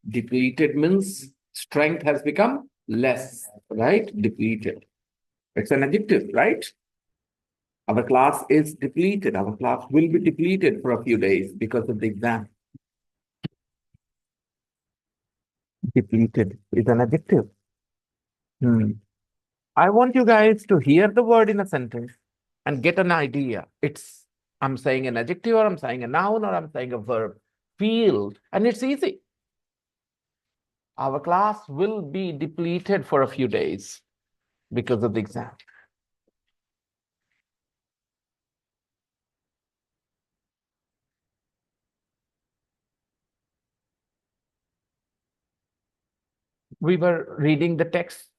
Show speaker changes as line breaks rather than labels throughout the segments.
Depleted means strength has become less, right? Depleted. It's an adjective, right? Our class is depleted. Our class will be depleted for a few days because of the exam. Depleted is an adjective. I want you guys to hear the word in a sentence and get an idea. I'm saying an adjective, or I'm saying a noun, or I'm saying a verb. Feel, and it's easy. Our class will be depleted for a few days because of the exam. We were reading the text.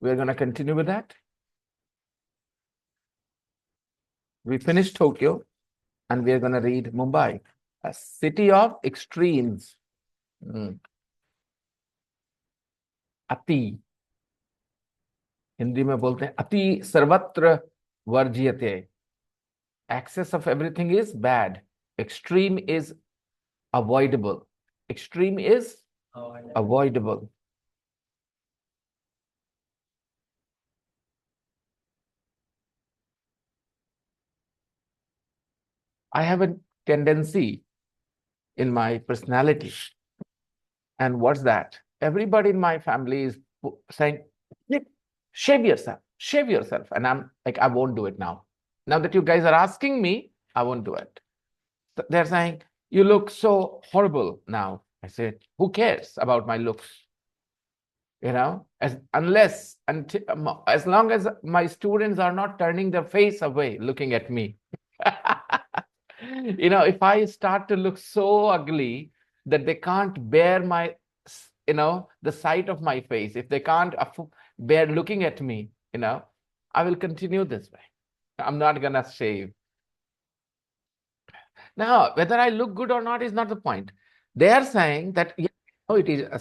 We're going to continue with that. We finished Tokyo, and we're going to read Mumbai, a city of extremes. अति, हिंदी में बोलते हैं अति सर्वत्र वर्ज्यते. Excess of everything is bad. Extreme is avoidable. Extreme is avoidable. I have a tendency in my personality. And what's that? Everybody in my family is saying, shave yourself. And I'm like, I won't do it now. Now that you guys are asking me, I won't do it. They're saying, you look so horrible now. I said, who cares about my looks? You know, as long as my students are not turning their face away looking at me. You know, if I start to look so ugly that they can't bear my, you know, the sight of my face, if they can't bear looking at me, you know, I will continue this way. I'm not gonna shave. Now, whether I look good or not is not the point. They are saying that, yeah, it is a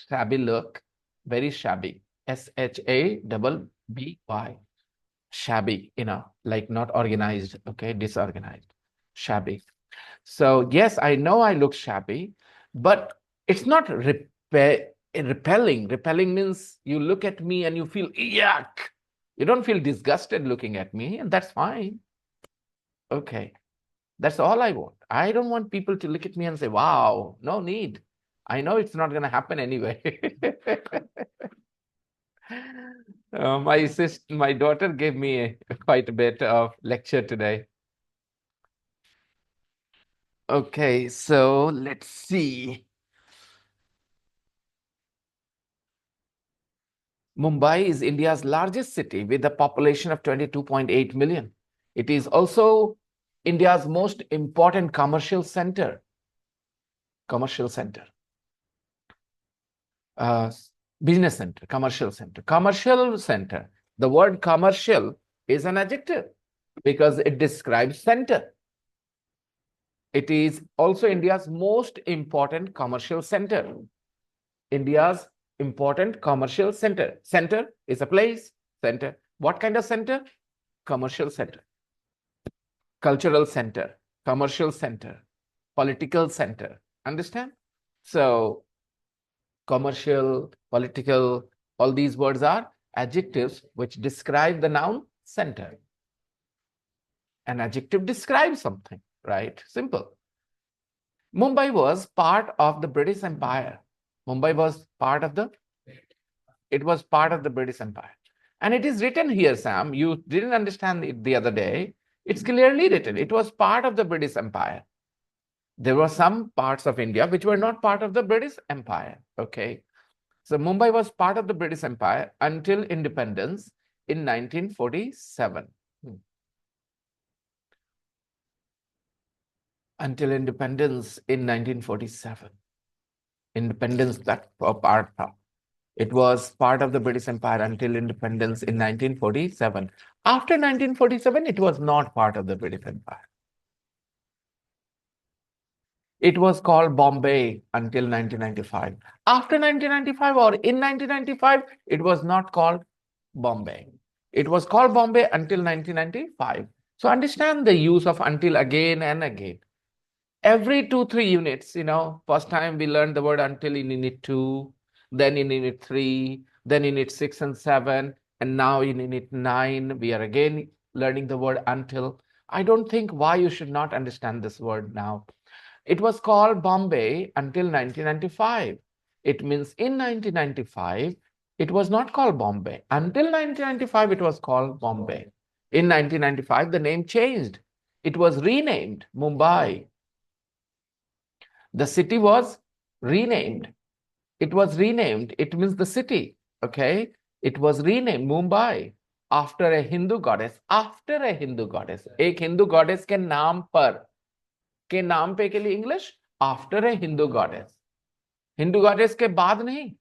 shabby look, very shabby. SHABBY. Shabby, you know, like not organized, okay, disorganized, shabby. So, yes, I know I look shabby, but it's not repelling. Repelling means you look at me and you feel yuck. You don't feel disgusted looking at me, and that's fine. Okay. That's all I want. I don't want people to look at me and say, wow, no need. I know it's not going to happen anyway. My daughter gave me quite a bit of lecture today. Okay, so let's see. Mumbai is India's largest city with a population of 22.8 million. It is also India's most important commercial center. Business center, commercial center. Commercial center. The word commercial is an adjective because it describes center. It is also India's most important commercial center. India's important commercial center. Center is a place, center. What kind of center? Commercial center. Cultural center, commercial center, political center. Understand? So, commercial, political, all these words are adjectives which describe the noun center. An adjective describes something, right? Simple. Mumbai was part of the British Empire. Mumbai was part of the British Empire. And it is written here, Sam. You didn't understand it the other day. It's clearly written. It was part of the British Empire. There were some parts of India which were not part of the British Empire. Okay. So Mumbai was part of the British Empire until independence in 1947. Until independence in 1947. Independence, that part. It was part of the British Empire until independence in 1947. After 1947, it was not part of the British Empire. It was called Bombay until 1995. After 1995 or in 1995, it was not called Bombay. It was called Bombay until 1995. So understand the use of until again and again. every 2-3 units, first time we learned the word until in unit 2, then in unit 3, then in unit 6 and 7, and now in unit 9 we are again learning the word until. I don't think why you should not understand this word now. It was called Bombay until 1995. It means in 1995 it was not called Bombay. Until 1995 it was called Bombay. In 1995 the name changed. It was renamed Mumbai. The city was renamed. It was renamed. It means the city. Okay. It was renamed Mumbai after a Hindu goddess. After a Hindu goddess. एक Hindu goddess के नाम पर. के नाम पे के लिए English after a Hindu goddess. Hindu goddess के बाद नहीं,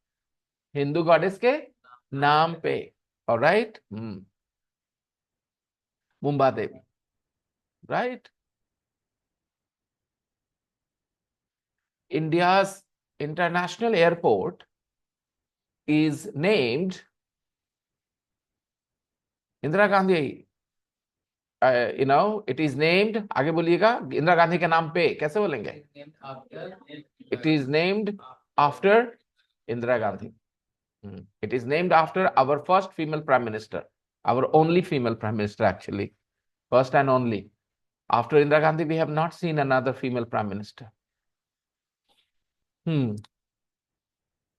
हिंदू गॉडेस के नाम पे. Alright. Mumba Devi. Right. India's international airport is named Indira Gandhi. It is named, आगे बोलिएगा, इंदिरा गांधी के नाम पे कैसे बोलेंगे? It is named after Indira Gandhi. It is named after our first female prime minister, our only female prime minister actually, first and only. After Indira Gandhi, we have not seen another female prime minister.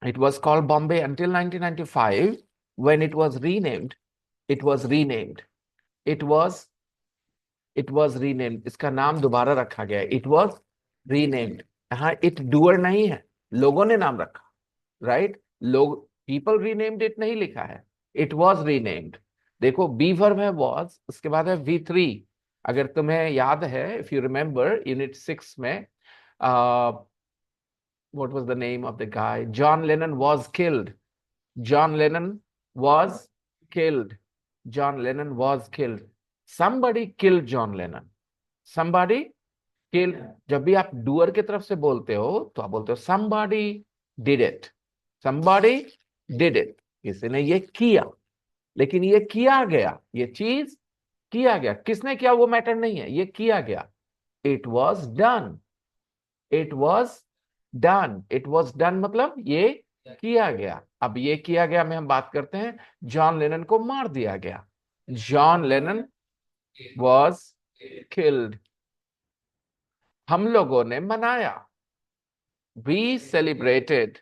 It was called Bombay until 1995. When it was renamed, it was renamed. It was renamed. इसका नाम दोबारा रखा गया. It was renamed. हाँ, it doer नहीं है, लोगों ने नाम रखा. Right? लोग, people renamed it नहीं लिखा है. It was renamed. देखो बी वर्ब है was, उसके बाद है V3. अगर तुम्हें याद है, if you remember, unit 6 में what was the name of the guy? John Lennon was killed. John Lennon was killed. John Lennon was killed. Somebody killed John Lennon. Somebody killed. जब भी आप doer की तरफ से बोलते हो तो आप बोलते हो somebody did it. Somebody did it. किसी ने ये किया, लेकिन ये किया गया, ये चीज किया गया. किसने किया वो मैटर नहीं है, ये किया गया. It was done. It was done. It was done मतलब ये किया गया. अब ये किया गया में हम बात करते हैं, जॉन लेनन को मार दिया गया. John Lennon was killed. हम लोगों ने मनाया. We celebrated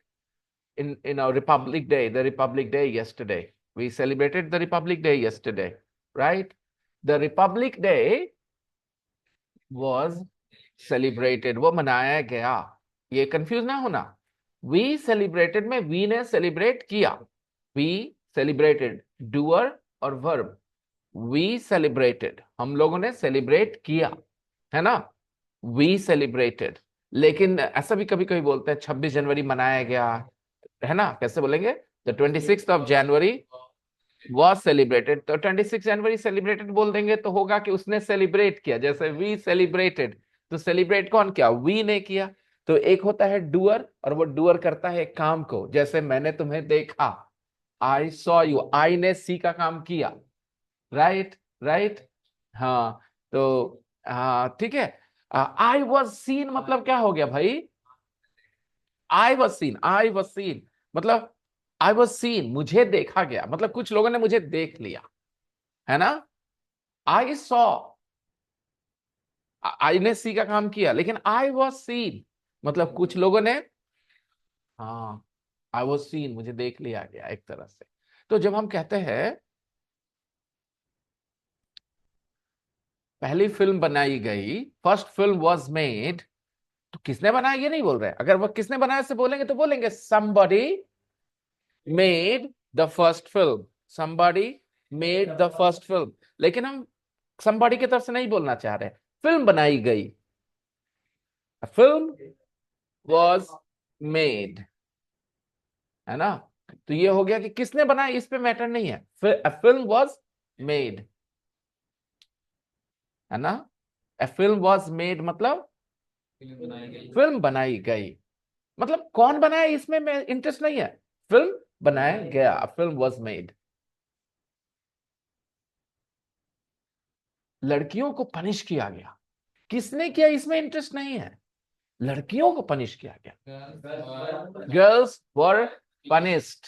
in our Republic Day, the Republic Day yesterday. We celebrated the Republic Day yesterday, right? The Republic Day was celebrated. वो मनाया गया. ये कंफ्यूज ना होना. We celebrated में we ने celebrate किया. We celebrated, doer और verb. We celebrated, हम लोगों ने celebrate किया, है ना? We celebrated. लेकिन ऐसा भी कभी कभी बोलते हैं 26 जनवरी मनाया गया, है ना? कैसे बोलेंगे? The 26th of January was celebrated. तो 26 जनवरी celebrated बोल देंगे तो होगा कि उसने celebrate किया. जैसे we celebrated, तो celebrate कौन किया? We ने किया. तो एक होता है doer और वो doer करता है एक काम को. जैसे मैंने तुम्हें देखा, I saw you. I ने see का काम किया. Right right. हाँ, तो हाँ ठीक है. आई वॉज सीन मतलब क्या हो गया भाई? आई वॉज सीन मतलब आई वॉज सीन, मुझे देखा गया, मतलब कुछ लोगों ने मुझे देख लिया, है ना? आई सॉ, आई ने सी का काम किया, लेकिन आई वॉज सीन मतलब कुछ लोगों ने, हाँ, आई वॉज सीन, मुझे देख लिया गया एक तरह से. तो जब हम कहते हैं पहली फिल्म बनाई गई, फर्स्ट फिल्म वॉज मेड, तो किसने बनाया ये नहीं बोल रहे. अगर वो किसने बनाया से बोलेंगे तो बोलेंगे somebody made the first film. somebody made the first film. लेकिन हम somebody की तरफ से नहीं बोलना चाह रहे. फिल्म बनाई गई, a film was made, है ना? तो ये हो गया कि किसने बनाया इस पे मैटर नहीं है. a film was made, है ना? a film was made मतलब फिल्म बनाई गई. मतलब कौन बनाया इसमें मैं इंटरेस्ट नहीं है. फिल्म बनाया गया, फिल्म वाज मेड. लड़कियों को पनिश किया गया, किसने किया इसमें इंटरेस्ट नहीं है. लड़कियों को पनिश किया गया। Girls were punished.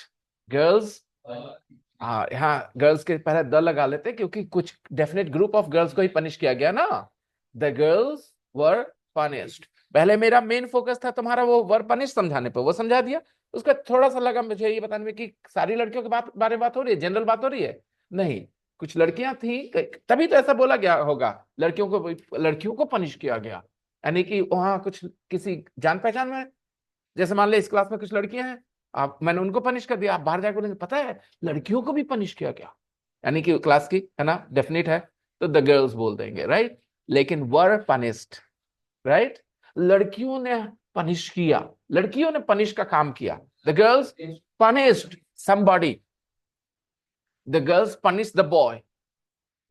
गर्ल्स, हाँ, यहाँ गर्ल्स के पहले द लगा लेते क्योंकि कुछ डेफिनेट ग्रुप ऑफ गर्ल्स को ही पनिश किया गया ना। The girls were punished. पहले मेरा मेन फोकस था तुम्हारा वो वर पनिश समझाने पे, वो समझा दिया। उसका थोड़ा सा लगा मुझे ये बताने में कि सारी लड़कियों के बारे में बात हो रही है, जनरल बात हो रही है, नहीं, कुछ लड़कियां थी, तभी तो ऐसा बोला गया होगा, लड़कियों को पनिश किया गया, यानी कि वहां कुछ किसी जान पहचान में, जैसे मान ले इस क्लास में कुछ लड़कियां हैं, आप मैंने उनको पनिश कर दिया, आप बाहर जाकर बोलेंगे पता है लड़कियों को भी पनिश किया गया, यानी कि क्लास की है ना, डेफिनेट है, तो द गर्ल्स बोल देंगे, राइट। लेकिन वर पनिश्ड, राइट, लड़कियों ने पनिश किया, लड़कियों ने पनिश का काम किया। The girls punished somebody, the girls punish the boy,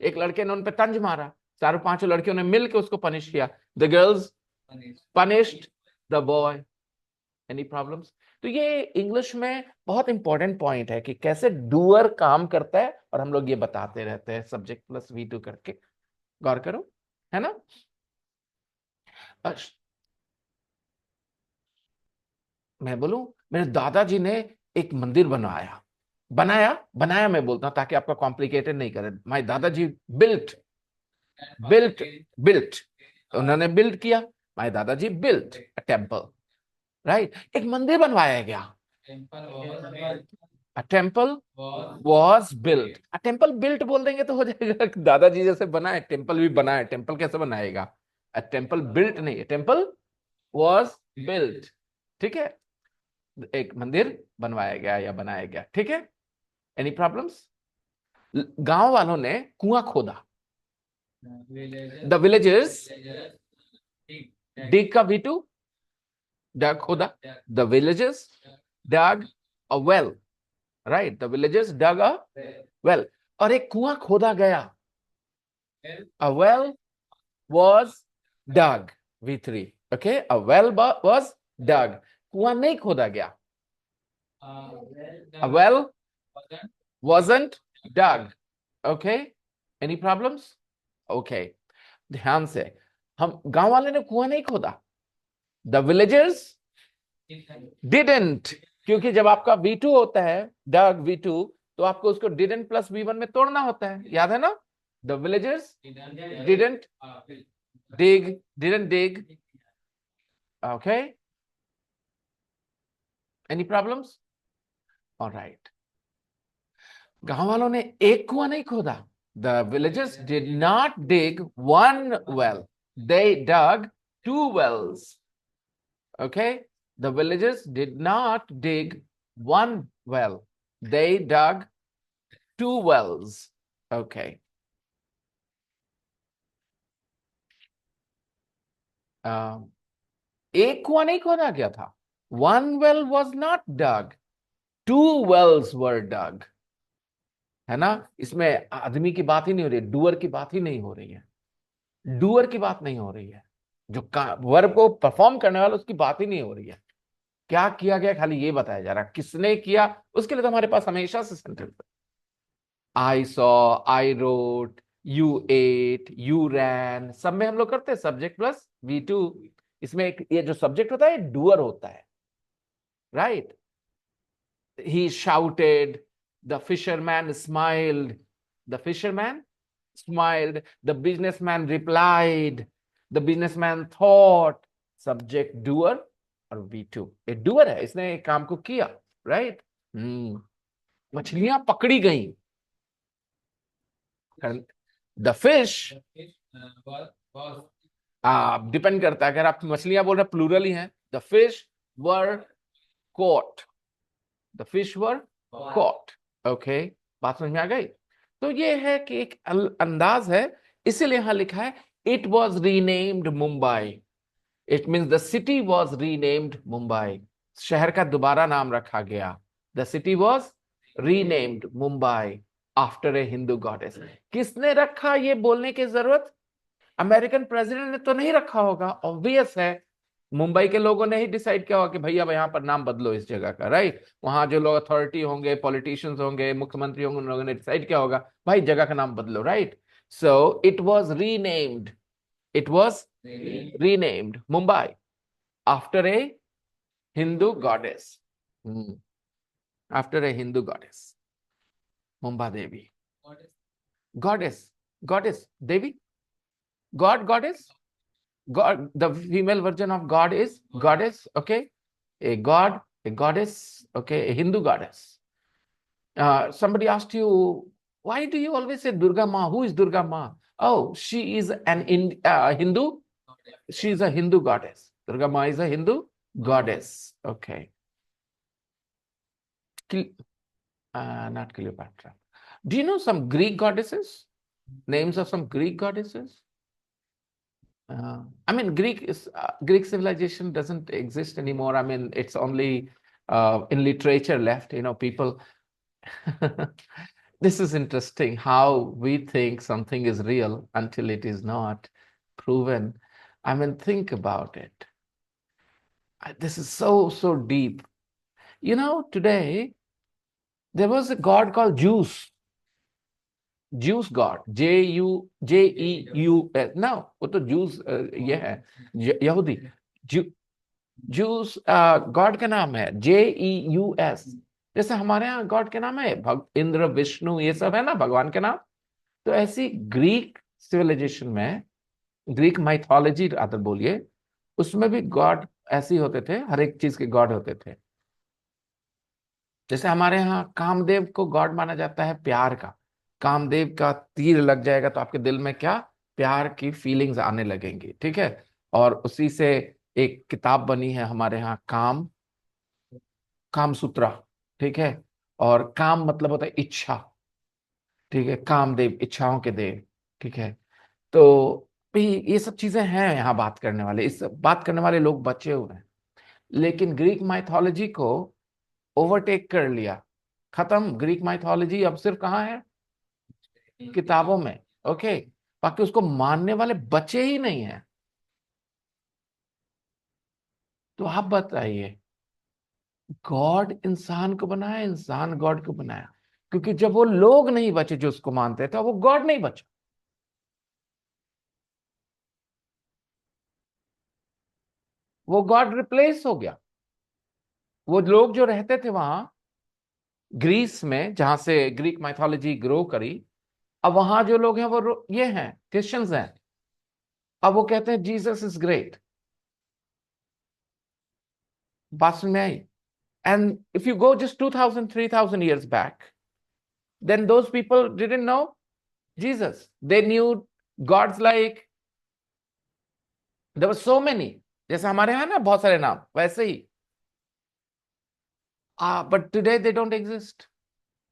एक लड़के ने उन पे तंज मारा, चारों पांचों लड़कियों ने मिलकर उसको पनिश किया। The girls punished the boy. Any problems? तो ये इंग्लिश में बहुत इंपॉर्टेंट पॉइंट है कि कैसे डूअर काम करता है, और हम लोग ये बताते रहते हैं सब्जेक्ट प्लस V2 करके, गौर करो, है ना। मैं बोलूं, मेरे दादाजी ने एक मंदिर बनवाया, बनाया बनाया मैं बोलता हूं ताकि आपका कॉम्प्लिकेटेड नहीं करे। माय दादाजी बिल्ट बिल्ट बिल्ट, उन्होंने बिल्ड किया, माय दादाजी बिल्ट अ टेम्पल, राइट, एक मंदिर बनवाया गया। A temple was built, a temple built बोल देंगे तो हो जाएगा, दादाजी जैसे बनाए टेम्पल भी बनाए, टेम्पल कैसे बनाएगा, अ टेम्पल बिल्ट नहीं, टेम्पल वॉज बिल्ट, ठीक है, एक मंदिर बनवाया गया या बनाया गया, ठीक है। Any problems? गांव वालों ने कुआं खोदा, द विलेजर्स डिग का V2 डग खोदा, the villagers dug a well, right, the villagers dug a well, और एक कुआं खोदा गया, a well was dug, V3, okay, a well was dug, कुआं नहीं खोदा गया, a well wasn't dug, okay, any problems? Okay, ध्यान से, हम गांव वाले ने कुआं नहीं खोदा, the villagers didn't, क्योंकि जब आपका V2 होता है dug V2, तो आपको उसको didn't प्लस V1 में तोड़ना होता है, याद है ना, the villagers didn't dig, okay, any problems? All right, गांव वालों ने एक कुआं नहीं खोदा, the villagers did not dig one well, they dug two wells, okay, the villagers did not dig one well, they dug two wells, okay. एक कुआं नहीं खोदा गया था, one well was not dug, two wells were dug, है ना, इसमें आदमी की बात ही नहीं हो रही है, डूअर की बात ही नहीं हो रही है, डूअर की बात नहीं हो रही है, जो वर्ब को परफॉर्म करने वाला उसकी बात ही नहीं हो रही है, क्या किया गया खाली ये बताया जा रहा, किसने किया, उसके लिए तो हमारे पास हमेशा से सेंटेंस है। I saw, I wrote, you ate, you ran, सब में हम लोग करते हैं सब्जेक्ट प्लस V2। इसमें एक ये जो सब्जेक्ट होता है डूअर होता है, right. He shouted, the fisherman smiled, the fisherman smiled, the businessman replied, the businessman thought, subject doer और V2, ये doer है, इसने एक काम को किया, राइट। मछलियां पकड़ी गई, द फिश, डिपेंड करता है, अगर आप मछलियां बोल रहे प्लूरल ही हैं, the fish were caught, the fish were caught, okay, बात समझ में आ गई। तो ये है कि एक अंदाज है, इसीलिए यहां लिखा है it was renamed Mumbai, it means the city was renamed Mumbai, शहर का दोबारा नाम रखा गया, the city was renamed Mumbai after a Hindu goddess. किसने रखा ये बोलने की जरूरत, अमेरिकन प्रेसिडेंट ने तो नहीं रखा होगा, ऑब्वियस है, मुंबई के लोगों ने ही डिसाइड किया होगा कि भैया यहाँ पर नाम बदलो इस जगह का, राइट, वहां जो लोग अथॉरिटी होंगे, पॉलिटिशियंस होंगे, मुख्यमंत्री होंगे, उन लोगों ने डिसाइड किया होगा भाई जगह का नाम बदलो, right. So it was renamed, it was renamed Mumbai, after a Hindu goddess. After a Hindu goddess, Mumba Devi. Goddess, Devi, goddess. God, the female version of God is goddess. Okay, a god, a goddess. Okay, a Hindu goddess. Somebody asked you, why do you always say Durga Ma? Who is Durga Ma? Oh, she is an Hindu. She is a Hindu goddess. Durga Ma is a Hindu goddess. Okay. Not Cleopatra. Do you know some Greek goddesses? Names of some Greek goddesses? I mean, Greek civilization doesn't exist anymore. I mean, it's only in literature left. You know, people. This is interesting how we think something is real until it is not proven. I mean, think about it. This is so deep. You know, today there was a god called Zeus. Jews God, Jeus. No, वो तो Jews ये है यहूदी. Jews God का नाम है Jeus. जैसे हमारे यहाँ गॉड के नाम है इंद्र, विष्णु, ये सब है ना भगवान के नाम. तो ऐसी ग्रीक सिविलाइजेशन में, ग्रीक माइथोलॉजी अगर बोलिए, उसमें भी गॉड ऐसे ही होते थे. हर एक चीज के गॉड होते थे. जैसे हमारे यहाँ कामदेव को गॉड माना जाता है प्यार का. कामदेव का तीर लग जाएगा तो आपके दिल में क्या प्यार की फीलिंग्स आने लगेंगी. ठीक है. और उसी से एक किताब बनी है हमारे यहाँ, काम सूत्रा. ठीक है. और काम मतलब होता है इच्छा. ठीक है. कामदेव इच्छाओं के देव. ठीक है. तो ये सब चीजें हैं यहाँ बात करने वाले. इस बात करने वाले लोग बचे हुए हैं. लेकिन ग्रीक माइथोलॉजी को ओवरटेक कर लिया. खत्म. ग्रीक माइथोलॉजी अब सिर्फ कहाँ है? किताबों में. ओके. बाकी उसको मानने वाले बचे ही नहीं है. तो आप बताइए, गॉड इंसान को बनाया, इंसान गॉड को बनाया. क्योंकि जब वो लोग नहीं बचे जो उसको मानते थे, वो गॉड नहीं बचा. वो गॉड रिप्लेस हो गया. वो लोग जो रहते थे वहां ग्रीस में, जहां से ग्रीक माइथोलॉजी ग्रो करी, अब वहां जो लोग हैं वो ये हैं, क्रिश्चियंस हैं. अब वो कहते हैं जीसस इज ग्रेट. बात में आई. And if you go just 2000, 3000 years back, then those people didn't know Jesus. They knew gods like, there were so many. जैसे हमारे यहाँ ना बहुत सारे नाम वैसे ही. But today they don't exist.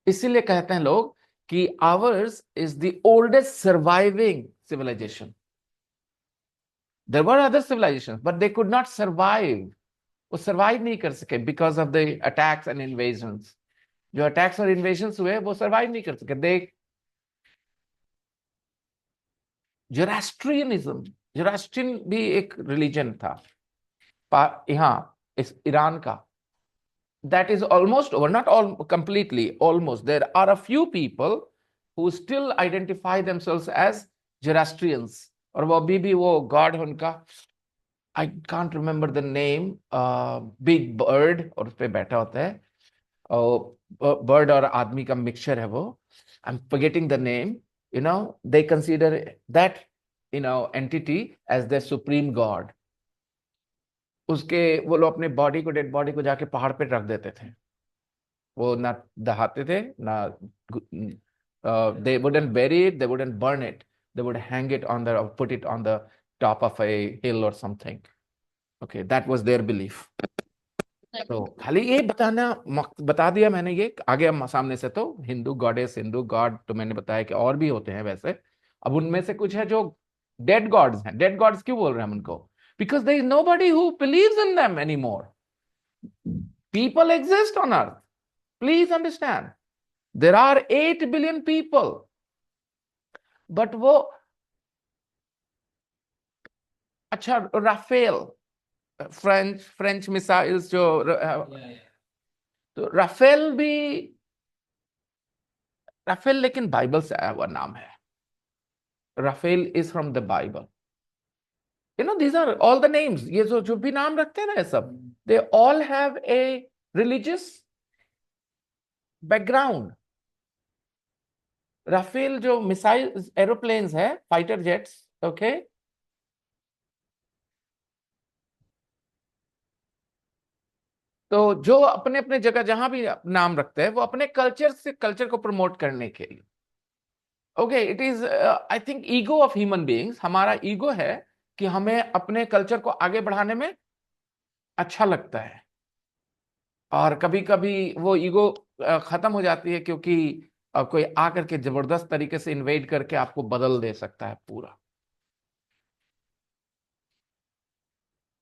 इसीलिए कहते हैं लोग कि ours is the oldest surviving civilization. There were other civilizations, but they could not survive. वो सर्वाइव नहीं कर सके because of the attacks and invasions. जो अटैक्स और इन्वेजन्स हुए वो सर्वाइव नहीं कर सके. देख, जोरास्ट्रियनिज्म, जोरास्ट्रियन भी एक रिलीजन था यहाँ इस ईरान का. that is almost over, not all completely, almost. There are a few people who still identify themselves as Zoroastrians. और वो अभी भी वो गॉड है उनका, I can't remember the name, big bird, और उस पे बैठा होता है. बर्ड और आदमी का मिक्सचर है वो. I'm forgetting the name. You know, they consider that, you know, entity as their supreme god. उसके वो लोग अपने बॉडी को, डेड बॉडी को जाके पहाड़ पे रख देते थे. वो ना दहाते थे ना. They wouldn't bury it, they wouldn't burn it, they would hang it on the, put it on the top of a hill or something. Okay, that was their belief. तो खाली ये बता दिया मैंने. ये आगे हम सामने से तो हिंदू गॉडेस, हिंदू गॉड तो मैंने बताया कि और भी होते हैं वैसे. अब उनमें से कुछ है जो डेड गॉड्स हैं. डेड गॉड्स क्यों बोल रहे हैं हम उनको? Because there is nobody who believes in them anymore. People exist on earth. Please understand. There are 8 billion people. But वो अच्छा राफेल, फ्रेंच मिसाइल्स जो तो राफेल भी, राफेल लेकिन बाइबल से आया हुआ नाम है. Raphael is from the Bible. these are all the names. ये जो भी नाम रखते हैं ना ये सब, they all have a religious background. Rafale जो मिसाइल एरोप्लेन्स है, फाइटर जेट्स, ओके, तो जो अपने अपने जगह जहां भी नाम रखते हैं वो अपने कल्चर को प्रमोट करने के लिए। Okay, it is I think ego of human beings, हमारा ईगो है कि हमें अपने कल्चर को आगे बढ़ाने में अच्छा लगता है, और कभी कभी वो ईगो खत्म हो जाती है क्योंकि कोई आकर के जबरदस्त तरीके से इन्वेड करके आपको बदल दे सकता है पूरा।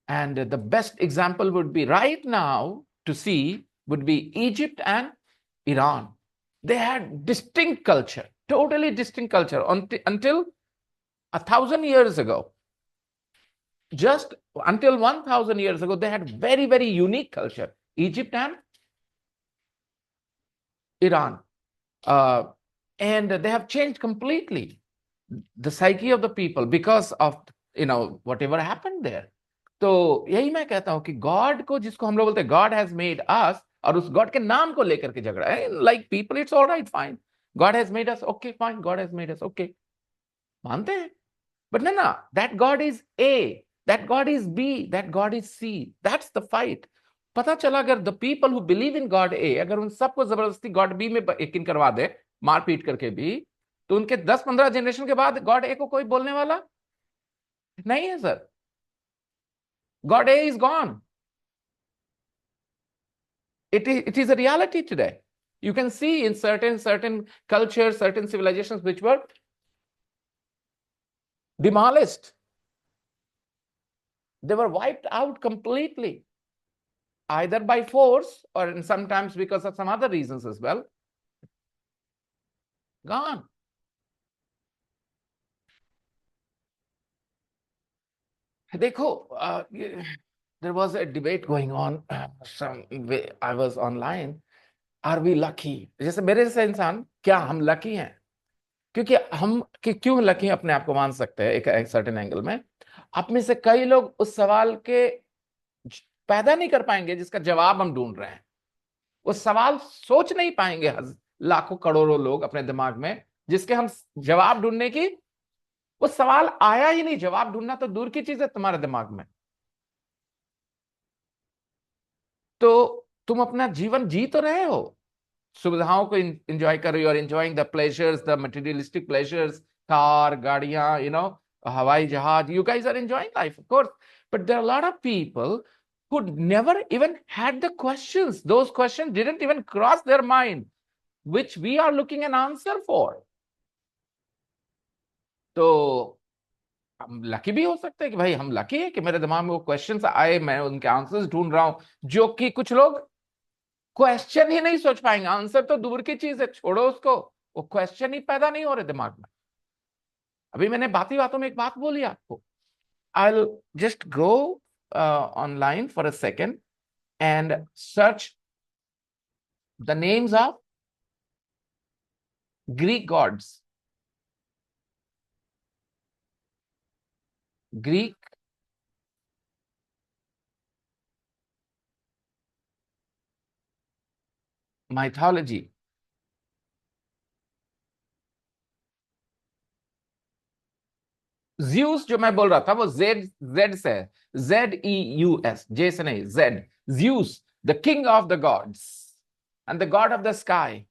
And the best example would be right now to see would be Egypt and Iran. They had distinct culture, totally distinct culture until 1,000 years ago. Just until 1,000 years ago, they had very, very unique culture, Egypt and Iran. Uh, and they have changed completely the psyche of the people because of whatever happened there. तो यही मैं कहता हूं कि God को, जिसको हम लोग बोलते हैं गॉड हैज मेड अस, और उस गॉड के नाम को लेकर के झगड़ा है, like people, it's all right, fine, God has made us, okay fine, God has made us, okay, मानते हैं, बट ना, that God is A, that God is B, that God is C, that's the fight. पता चला अगर the people who believe in God A, अगर उन सबको जबरदस्ती गॉड बी में यकीन करवा दे, मार पीट करके भी, तो उनके 10-15 जनरेशन के बाद गॉड ए को कोई बोलने वाला नहीं है sir. God A is gone. It is a reality today. You can see in certain cultures, certain civilizations which were demolished. They were wiped out completely, either by force or sometimes because of some other reasons as well. Gone. देखो, there was a debate going on. I was online. Are we lucky? जैसे मेरे जैसे इंसान, क्या हम lucky हैं? क्योंकि हम क्यों लकी अपने आप को मान सकते हैं एक सर्टेन एंगल में। आप में से कई लोग उस सवाल के पैदा नहीं कर पाएंगे जिसका जवाब हम ढूंढ रहे हैं। वो सवाल सोच नहीं पाएंगे लाखों करोड़ों लोग अपने दिमाग में, जिसके हम जवाब ढूंढने की, वो सवाल आया ही नहीं, जवाब ढूंढना तो दूर की चीज है तुम्हारे दिमाग में। तो तुम अपना जीवन जी तो रहे हो, सुविधाओं को एंजॉय कर रही हो, और enjoying the pleasures, the materialistic pleasures, car, गाड़ियां, हवाई जहाज, you guys are enjoying life, of course, but there are a lot of people who never even had the questions. Those questions didn't even cross their mind, which we are looking an answer for. तो हम lucky भी हो सकते हैं कि भाई हम lucky है कि मेरे दिमाग में वो क्वेश्चंस आए, मैं उनके आंसर्स ढूंढ रहा हूं, जो कि कुछ लोग क्वेश्चन ही नहीं सोच पाएंगे, आंसर तो दूर की चीज है, छोड़ो उसको, वो क्वेश्चन ही पैदा नहीं हो रहे दिमाग में। अभी मैंने बाती बातों में एक बात बोली आपको। I'll just go online for a second and search the names of Greek gods. Greek mythology. Juice जो मैं बोल रहा था वो जेड जेड से है, Zeus, जे से नहीं, Z, juice, the king of the gods and the God of the sky.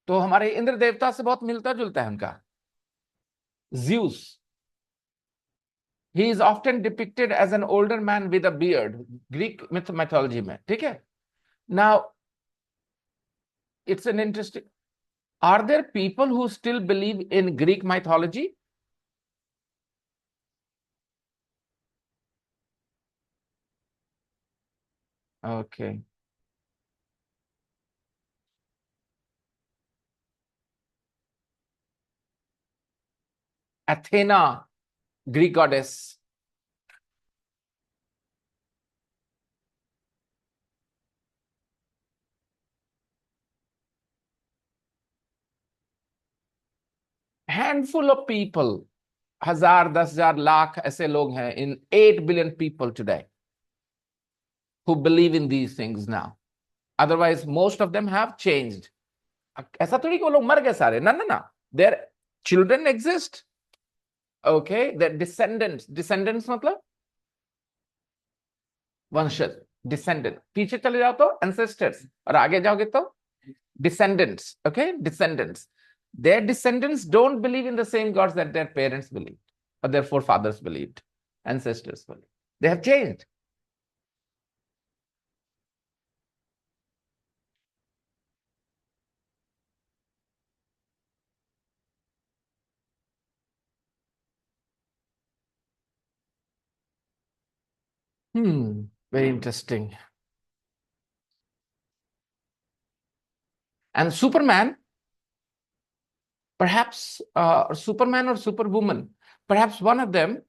तो हमारे इंद्र देवता से बहुत मिलता जुलता है उनका, Zeus. He is often depicted as an older man with a beard, Greek mythology में, ठीक है। Now it's an interesting, are there people who still believe in Greek mythology? Okay. Athena, Greek goddess. Handful of people. हजार, 10,000, लाख ऐसे लोग हैं in 8 billion people today who believe in these things now. Otherwise, most of them have changed. ऐसा थोड़ी कि वो लोग मर गए सारे, ना ना ना, their children exist. Okay, their descendants मतलब वंशज, डिसेंडेंट, पीछे चले जाओ तो ancestors, और आगे जाओगे तो descendants. Okay, descendants. Their descendants don't believe in the same gods that their parents believed, or their forefathers believed, ancestors believed. They have changed. Very interesting. And Superman, perhaps, or Superman or Superwoman, perhaps one of them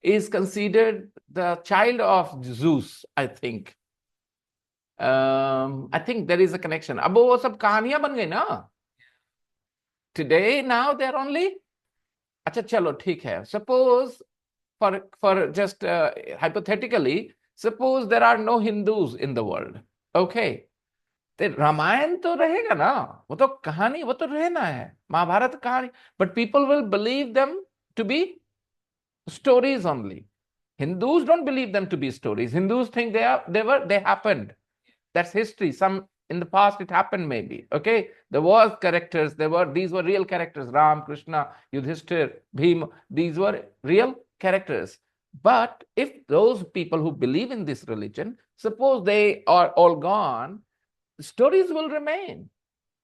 is considered the child of Zeus, I think. I think there is a connection. अब वो सब कहानियां बन गई ना. Today, now they're only. अच्छा चलो ठीक है. Suppose, for just hypothetically, suppose there are no Hindus in the world. Okay. तो रामायण तो रहेगा ना, वो तो कहानी, वो तो रहना है, महाभारत कहानी, but people will believe them to be stories only. Hindus don't believe them to be stories. Hindus think they happened. That's history. Some in the past it happened maybe. Okay, there was characters. These were real characters. Ram, Krishna, Yudhishthir, Bhim. These were real characters. But if those people who believe in this religion, suppose they are all gone, stories will remain.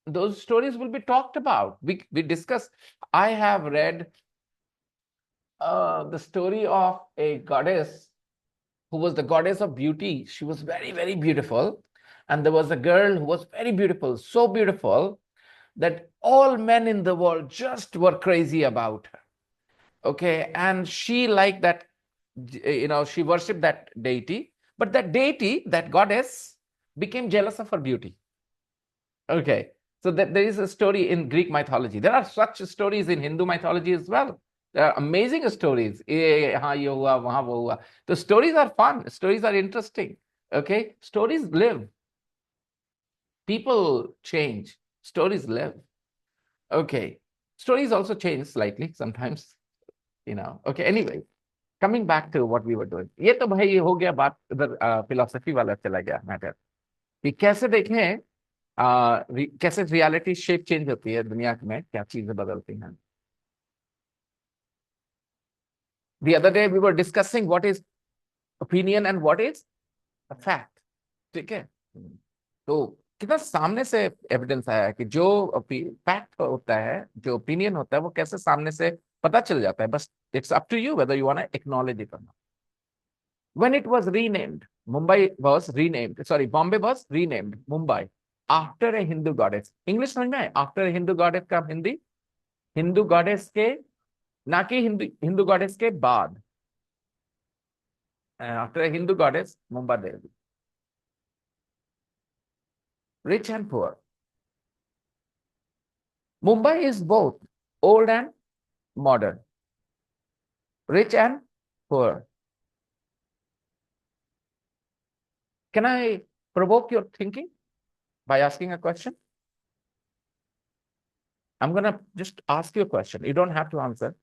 Those stories will be talked about. We discuss. I have read the story of a goddess who was the goddess of beauty. She was very, very beautiful. And there was a girl who was very beautiful, so beautiful that all men in the world just were crazy about her. Okay. And she liked that, she worshipped that deity. But that deity, that goddess, became jealous of her beauty. Okay. So that there is a story in Greek mythology. There are such stories in Hindu mythology as well. There are amazing stories. हाँ ये हुआ, वहाँ वो हुआ. The stories are fun. Stories are interesting. Okay. Stories live. People change. Stories live. Okay. Stories also change slightly sometimes. Okay. Anyway, coming back to what we were doing. ये तो भाई हो गया बात इधर फिलोसफी वाला चला गया मैटर कि कैसे देखें कैसे रियलिटी शेप चेंज होती है दुनिया में, क्या चीजें बदलती हैं. The other day we were discussing what is opinion and what is a fact. ठीक है. तो कितना सामने से एविडेंस आया है कि जो फैक्ट होता है, जो ओपिनियन होता है, वो कैसे सामने से पता चल जाता है. बस it's up to you whether you want to acknowledge it और not. When it was renamed, Bombay was renamed Mumbai after a Hindu goddess. English समझ में आए? After a Hindu goddess का हिंदी, हिंदू गॉडेस के, ना कि हिंदू गॉडेस के बाद. After a Hindu goddess, Mumbai Devi. Rich and poor. Mumbai is both old and modern, rich and poor. Can I provoke your thinking by asking a question? I'm going to just ask you a question. You don't have to answer.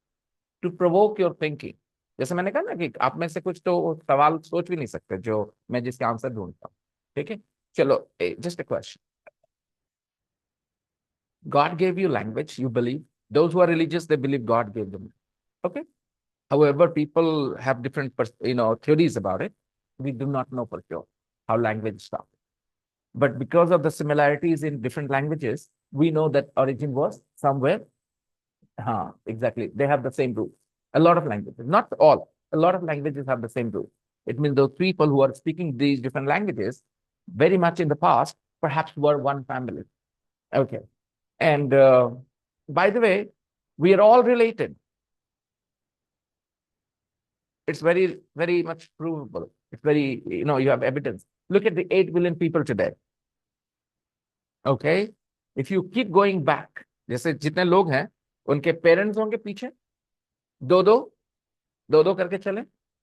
To provoke your thinking. जैसे मैंने कहा ना कि आप में से कुछ तो सवाल सोच भी नहीं सकते जो मैं जिसके आंसर ढूंढता हूँ. ठीक है, चलो, just a question. God gave you language, you believe. Those who are religious, they believe God gave them. Okay. However, people have different, theories about it. We do not know for sure how language started. But because of the similarities in different languages, we know that origin was somewhere. Exactly. They have the same root. A lot of languages, not all, a lot of languages have the same root. It means those people who are speaking these different languages very much in the past perhaps were one family. Okay. And by the way, we are all related. It's very, very much provable. It's very, you have evidence. Look at the 8 billion people today. Okay. If you keep going back, जैसे जितने लोग हैं, उनके parents होंगे पीछे, दो दो दो दो करके चले,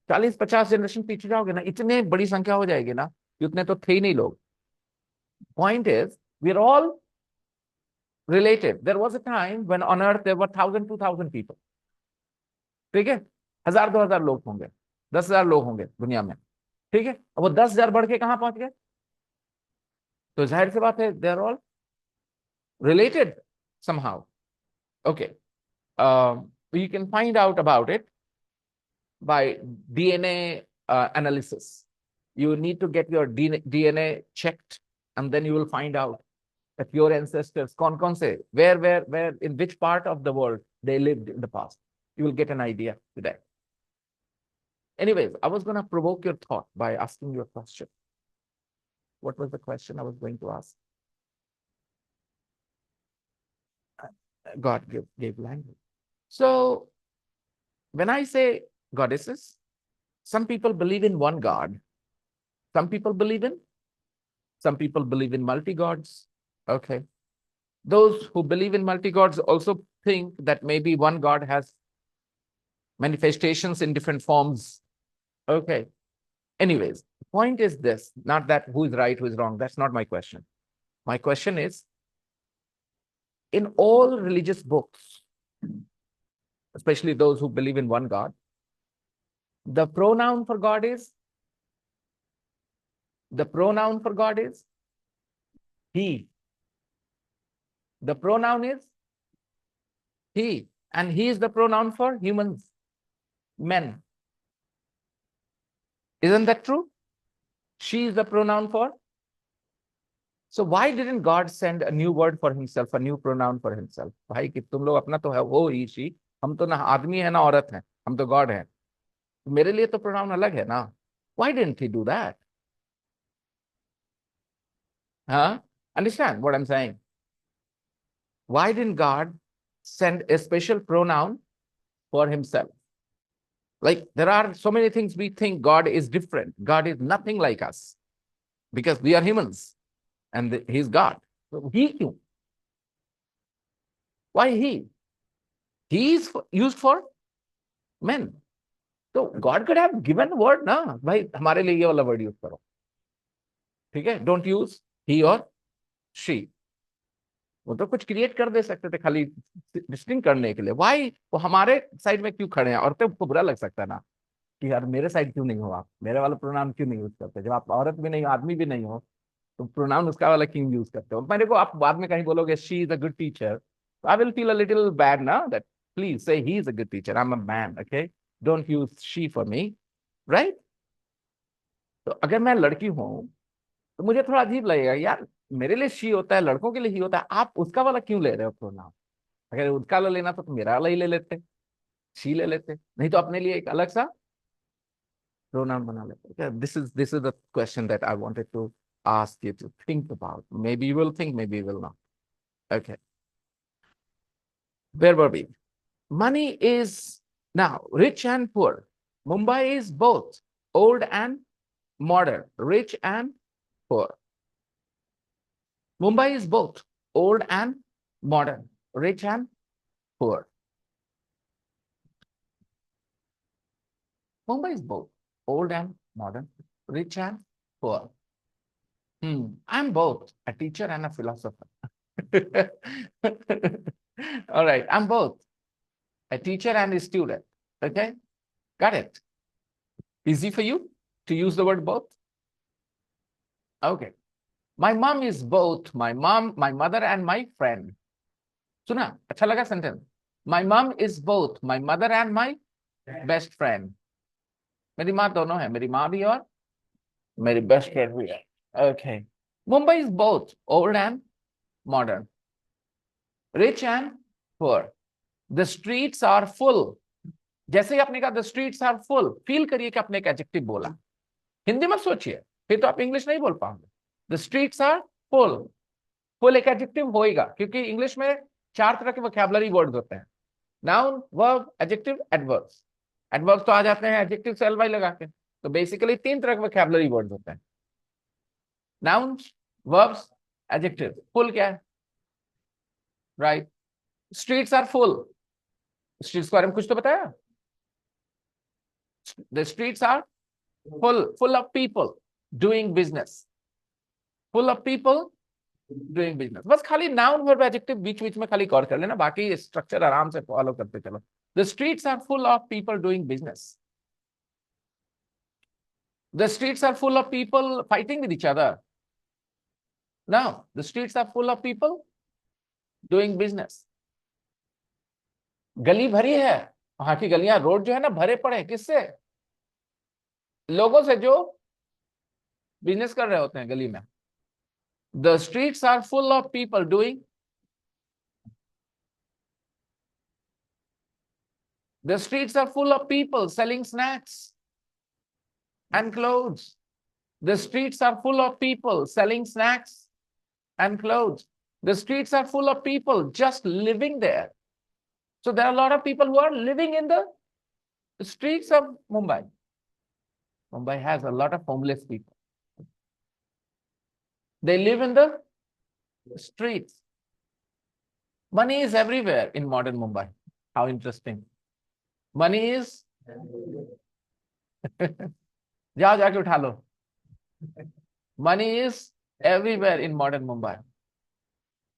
40-50 जनरेशन पीछे जाओगे ना, इतने बड़ी संख्या हो जाएगी ना कि उतने तो थे ही नहीं लोग. Point is we are all related. There was a time when on earth there were 1,000, 2,000 people. ठीक है, 1,000, 2,000 लोग होंगे, 10,000 लोग होंगे दुनिया में. ठीक है, अब वो 10,000 बढ़ के कहां पहुंच गए? तो जाहिर सी बात है they are all related somehow. Okay, you can find out about it by DNA analysis. You need to get your DNA checked, and then you will find out that your ancestors, कौन से, where, in which part of the world they lived in the past. You will get an idea today. Anyways, I was going to provoke your thought by asking you a question. What was the question I was going to ask? God gave language. So when I say goddesses, some people believe in one God. Some people believe in multi-gods. Okay. Those who believe in multi-gods also think that maybe one God has manifestations in different forms. Okay. Anyways, the point is this, not that who is right, who is wrong. That's not my question. My question is, in all religious books, especially those who believe in one God, the pronoun for God is he. The pronoun is he. And he is the pronoun for humans, men. Isn't that true? She is the pronoun for. So why didn't God send a new word for himself, a new pronoun for himself? भाई कि तुम लोग अपना तो है वो ही she, हम तो ना आदमी है ना औरत है, हम तो गॉड है. मेरे लिए तो प्रोनाउन अलग है ना. Why didn't he do that? Huh? Understand what I'm saying? Why didn't God send a special pronoun for himself? Like there are so many things we think God is different. God is nothing like us because we are humans and he's God. So he क्यों? Why he? He is used for men. So God could have given word ना, भाई हमारे लिए ये वाला word use करो. ठीक है, don't use he or she. वो तो कुछ क्रिएट कर दे सकते थे खाली डिस्टिंग करने के लिए. वाई वो हमारे साइड में क्यों खड़े हैं? और तो बुरा लग सकता है ना कि यार मेरे साइड क्यों नहीं हो, आप मेरे वाला प्रोनाउन क्यों नहीं यूज करते? जब आप औरत भी नहीं हो, आदमी भी नहीं हो, तो प्रोनाउन उसका वाला क्यों यूज करते हो? मेरे को आप बाद में कहीं बोलोगे she is a good teacher, I will feel a little bad ना, दैट प्लीज से he is a good teacher, I am a man, okay, don't use she for me, right? तो अगर मैं लड़की हूं तो मुझे थोड़ा अजीब लगेगा यार, मेरे लिए शी होता है, लड़कों के लिए ही होता है, आप उसका वाला क्यों ले रहे हो प्रोनाउन? अगर उसका वाला लेना तो मेरा वाला ही ले लेते, शी ले लेते, नहीं तो अपने लिए एक अलग सा pronoun बना लेते. Okay, this is the question that I wanted to ask you to think about. Maybe you will think, maybe you will not. Okay, where were we? Money is now rich and poor. Mumbai is both old and modern, rich and poor. Mumbai is both old and modern, rich and poor. Mumbai is both old and modern, rich and poor. I'm both a teacher and a philosopher. All right, I'm both a teacher and a student. Okay, got it. Easy for you to use the word both? Okay. My mom is both my mom, my mother, and my friend. सुना? अच्छा लगा sentence? My mom is both my mother and my best friend. मेरी माँ दोनों है, मेरी माँ भी और मेरी best friend भी है. Okay. Mumbai is both old and modern, rich and poor. The streets are full. जैसे ही आपने कहा the streets are full, feel करिए कि आपने एक एडजेक्टिव बोला. हिंदी मत सोचिए, फिर तो आप इंग्लिश नहीं बोल पाओगे. The streets are full. Full एक एडजेक्टिव होएगा क्योंकि इंग्लिश में 4 तरह के वोकैबुलरी वर्ड्स होते हैं. Noun, verb, adjective, adverbs. Adverbs तो आ जाते हैं एडजेक्टिव से एलवाई लगा के. तो बेसिकली 3 तरह के वोकैबुलरी वर्ड्स होते हैं. Noun, verbs, adjective. फुल क्या है? Right. Streets are full. Streets के बारे में कुछ तो बताया. The streets are full of people doing business. Full of people doing business. बस खाली noun verb adjective बीच बीच में खाली गौर कर लेना, बाकी स्ट्रक्चर आराम से फॉलो करते चलो. The streets are full of people doing business. The streets are full of people fighting with each other. No, the streets are full of people doing business. गली भरी है, वहां की गलियां, रोड जो है ना भरे पड़े, किससे? लोगों से जो बिजनेस कर रहे होते हैं गली में. The streets are full of people doing. The streets are full of people selling snacks and clothes. The streets are full of people selling snacks and clothes. The streets are full of people just living there. So there are a lot of people who are living in the streets of Mumbai. Mumbai has a lot of homeless people. They live in the streets. Money is everywhere in modern Mumbai. How interesting. Money is जाओ जाके उठा लो. Money is everywhere in modern Mumbai.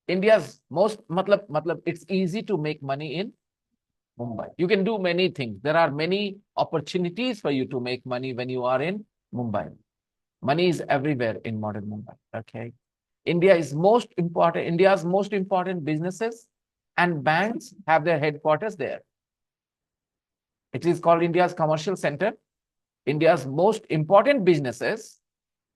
India's most matlab it's easy to make money in Mumbai. You can do many things. There are many opportunities for you to make money when you are in Mumbai. Money is everywhere in modern Mumbai. Okay. India's most important businesses and banks have their headquarters there. It is called India's commercial center. India's most important businesses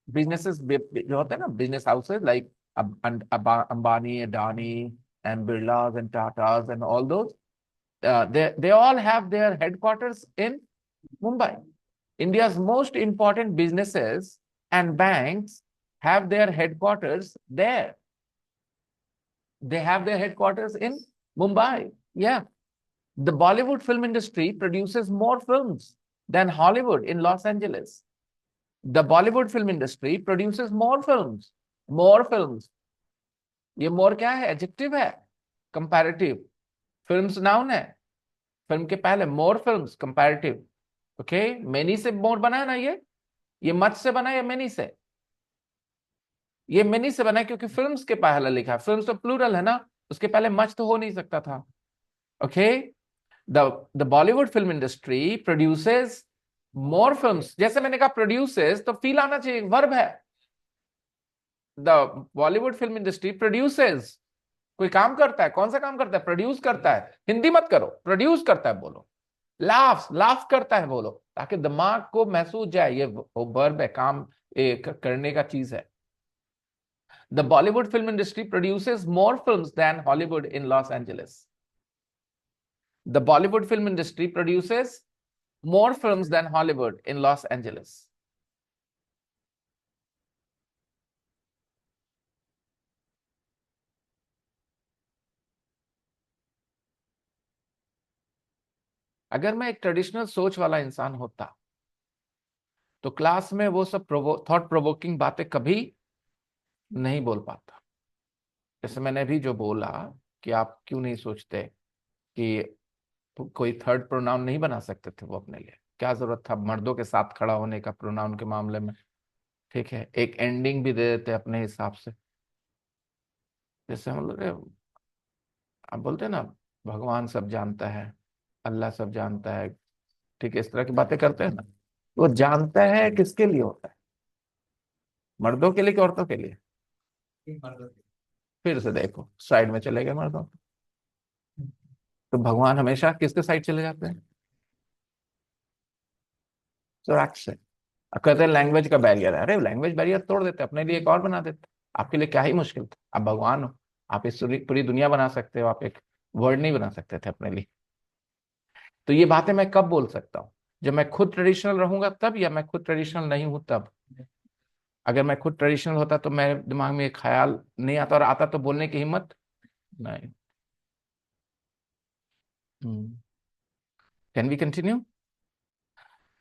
जो होते हैं ना, business houses like Ambani, Adani, and Birlas and Tatas and all those, they all have their headquarters in Mumbai. India's most important businesses and banks have their headquarters there. They have their headquarters in Mumbai. Yeah. The Bollywood film industry produces more films than Hollywood in Los Angeles. The Bollywood film industry produces more films. More films. ये more क्या है? Adjective है. Comparative. Films noun है. Film के पहले more films. Comparative. Okay? Many से more बना है ना ये much से बना है या many से? ये many से बना है क्योंकि films के पहले लिखा है. Films तो plural है ना, उसके पहले much तो हो नहीं सकता था. Okay? The Bollywood film industry produces more films. जैसे मैंने कहा produces, तो feel आना चाहिए, verb है. The Bollywood film industry produces. कोई काम करता है, कौन सा काम करता है? प्रोड्यूस करता है. हिंदी मत करो, प्रोड्यूस करता है बोलो. लाफ करता है बोलो, ताकि दिमाग को महसूस जाए ये वर्ब है, काम करने का चीज है. The Bollywood film industry produces more films than Hollywood in Los Angeles. The Bollywood film industry produces more films than Hollywood in Los Angeles. अगर मैं एक ट्रेडिशनल सोच वाला इंसान होता तो क्लास में वो सब थॉट प्रोवोकिंग बातें कभी नहीं बोल पाता. जैसे मैंने अभी जो बोला कि आप क्यों नहीं सोचते कि कोई थर्ड प्रोनाउन नहीं बना सकते थे वो अपने लिए, क्या जरूरत था मर्दों के साथ खड़ा होने का प्रोनाउन के मामले में. ठीक है, एक एंडिंग भी दे देते अपने हिसाब से. जैसे हम लोग आप बोलते हैं ना, भगवान सब जानता है, अल्लाह सब जानता है. ठीक है, इस तरह की बातें करते हैं ना. वो जानता है किसके लिए होता है? मर्दों के लिए कि औरतों के लिए? फिर से देखो, साइड में चले गए मर्दों. तो भगवान हमेशा किसके साइड चले जाते हैं? तो से. अब कहते हैं लैंग्वेज का बैरियर है. अरे लैंग्वेज बैरियर तोड़ देते, अपने लिए एक और बना देते. आपके लिए क्या ही मुश्किल था? आप भगवान हो, आप इस पूरी दुनिया बना सकते हो, आप एक वर्ड नहीं बना सकते थे अपने लिए? तो ये बातें मैं कब बोल सकता हूँ? जब मैं खुद ट्रेडिशनल रहूंगा तब, या मैं खुद ट्रेडिशनल नहीं हूं तब? अगर मैं खुद ट्रेडिशनल होता तो मेरे दिमाग में एक ख्याल नहीं आता, और आता तो बोलने की हिम्मत नहीं. Can we continue?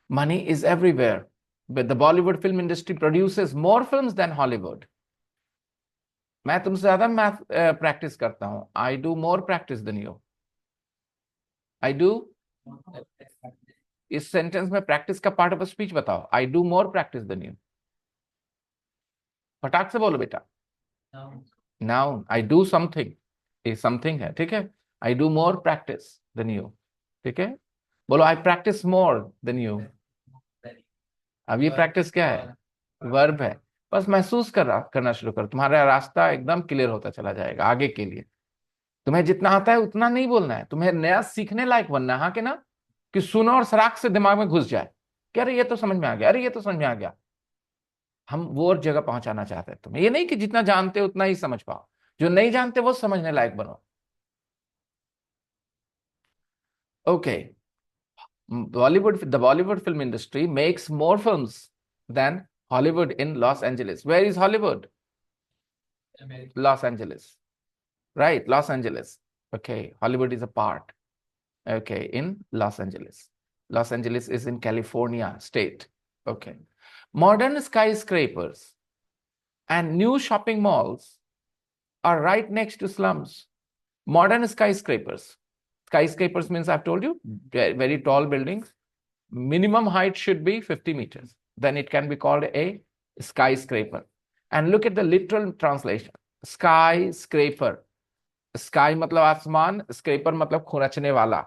Money is everywhere, but the Bollywood film industry produces more films than Hollywood. मैं तुमसे ज्यादा मैथ प्रैक्टिस करता हूं. I do more practice than you. I do इस सेंटेंस में प्रैक्टिस का पार्ट ऑफ स्पीच बताओ। I do more practice than you. फटाक से बोलो बेटा। नाउन, आई डू समथिंग, ये समथिंग है, ठीक है। I do more practice than you, ठीक है। बोलो I practise more than you. अब ये प्रैक्टिस क्या है? वर्ब है। बस महसूस करना शुरू करो, तुम्हारा रास्ता एकदम क्लियर होता चला जाएगा आगे के लिए। तुम्हें जितना आता है उतना नहीं बोलना है, तुम्हें नया सीखने लायक बनना है, हाँ के ना, कि सुनो और सराख से दिमाग में घुस जाए कि अरे ये तो समझ में आ गया, अरे ये तो समझ में आ गया। हम वो और जगह पहुंचाना चाहते हैं तुम्हें, ये नहीं कि जितना जानते हो उतना ही समझ पाओ, जो नहीं जानते वो समझने लायक बनो। Okay. the Bollywood film industry makes more films than Hollywood in Los Angeles. Where is Hollywood? America. Los Angeles. Right, Los Angeles. Okay, Hollywood is a part. Okay, in Los Angeles. Los Angeles is in California state. Okay. Modern skyscrapers and new shopping malls are right next to slums. Modern skyscrapers. Skyscrapers means I've told you, very tall buildings. Minimum height should be 50 meters. Then it can be called a skyscraper. And look at the literal translation. Skyscraper. Sky मतलब आसमान, scraper मतलब खुरचने वाला।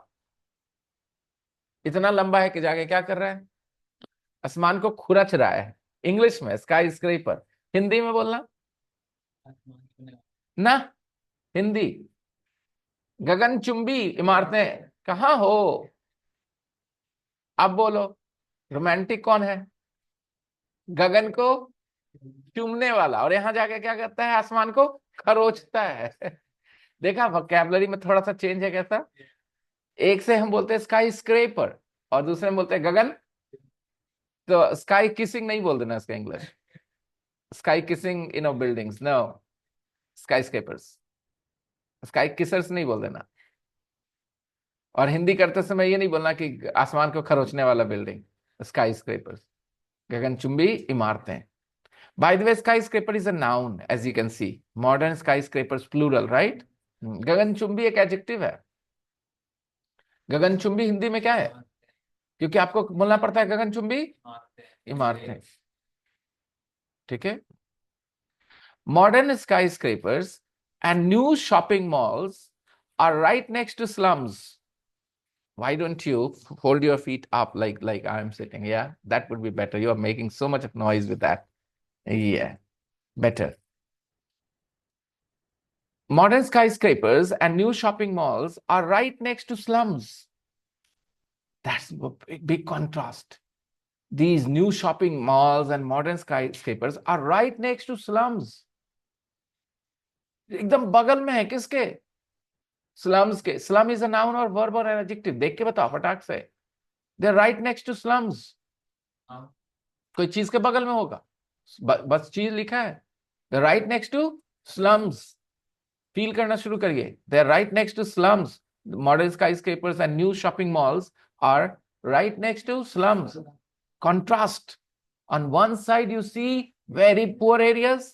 इतना लंबा है कि जाके क्या कर रहा है? आसमान को खुरच रहा है। इंग्लिश में स्काई स्क्रेपर। हिंदी में बोलना ना, हिंदी। गगनचुंबी इमारतें कहाँ हो? अब बोलो, रोमांटिक कौन है? गगन को चूमने वाला, और यहां जाके क्या करता है? आसमान को खरोचता है। देखा, वोकैबुलरी में थोड़ा सा चेंज है कैसा? एक से हम बोलते हैं स्काई स्क्रेपर और दूसरे में बोलते हैं गगन। तो स्काई किसिंग नहीं बोल देना इसका English. Sky kissing in buildings, no, skyscrapers. Sky kissers नहीं बोल देना। और हिंदी करते समय ये नहीं बोलना कि आसमान को खरोचने वाला बिल्डिंग, स्काई स्क्रेपर्स, गगनचुंबी इमारतें। By the way, skyscraper is a noun, as you can see. Modern skyscrapers plural, right? गगनचुंबी एक एडजेक्टिव है। गगनचुंबी हिंदी में क्या है? क्योंकि आपको बोलना पड़ता है गगनचुंबी इमारतें, ठीक है। Modern skyscrapers and new shopping malls are right next to slums. Why don't you hold your feet up like I'm sitting? Yeah, that would be better. You are making so much noise with that. Yeah, better. Modern skyscrapers and new shopping malls are right next to slums. That's a big contrast. These new shopping malls and modern skyscrapers are right next to slums. एकदम बगल में है किसके? Slums के। Slum is a noun और verb और adjective. देख के बताओ फटाक से। दे राइट नेक्स्ट टू स्लम्स। कोई चीज के बगल में होगा, बस चीज लिखा है। They right next to slums. फील करना शुरू करिए। They are right next to slums. Modern skyscrapers and new shopping malls are right next to slums. Contrast. On one side you see very poor areas.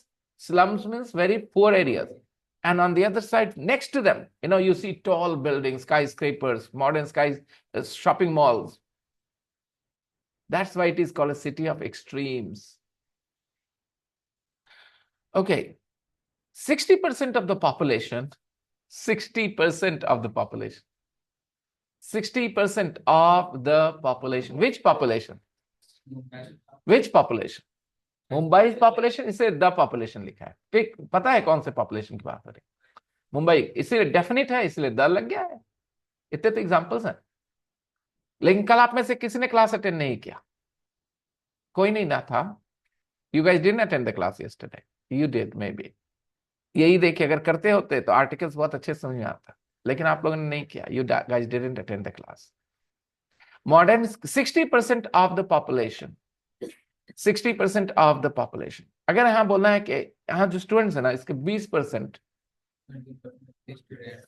Slums means very poor areas. And on the other side, next to them, you see tall buildings, skyscrapers, modern shopping malls. That's why it is called a city of extremes. Okay, 60% of the population, 60% of the population, 60% of the population. Which population? Which population? Mumbai population, इसे the population लिखा है। ठीक, पता है कौन से population की बात हो रही? मुंबई, इसीलिए डेफिनेट है, इसलिए द लग गया है। इतने तो एग्जांपल्स हैं। लेकिन कल आप में से किसी ने क्लास अटेंड नहीं किया? कोई नहीं ना था। You guys didn't attend the class yesterday. You did may be. यही देखिए, अगर करते होते तो आर्टिकल्स बहुत अच्छे समझ में आता, लेकिन आप लोगों ने नहीं किया। You guys didn't attend the class. Modern 60% of the population, 60% of the population. अगर यहाँ बोलना है कि यहाँ जो स्टूडेंट्स है ना, इसके 20%,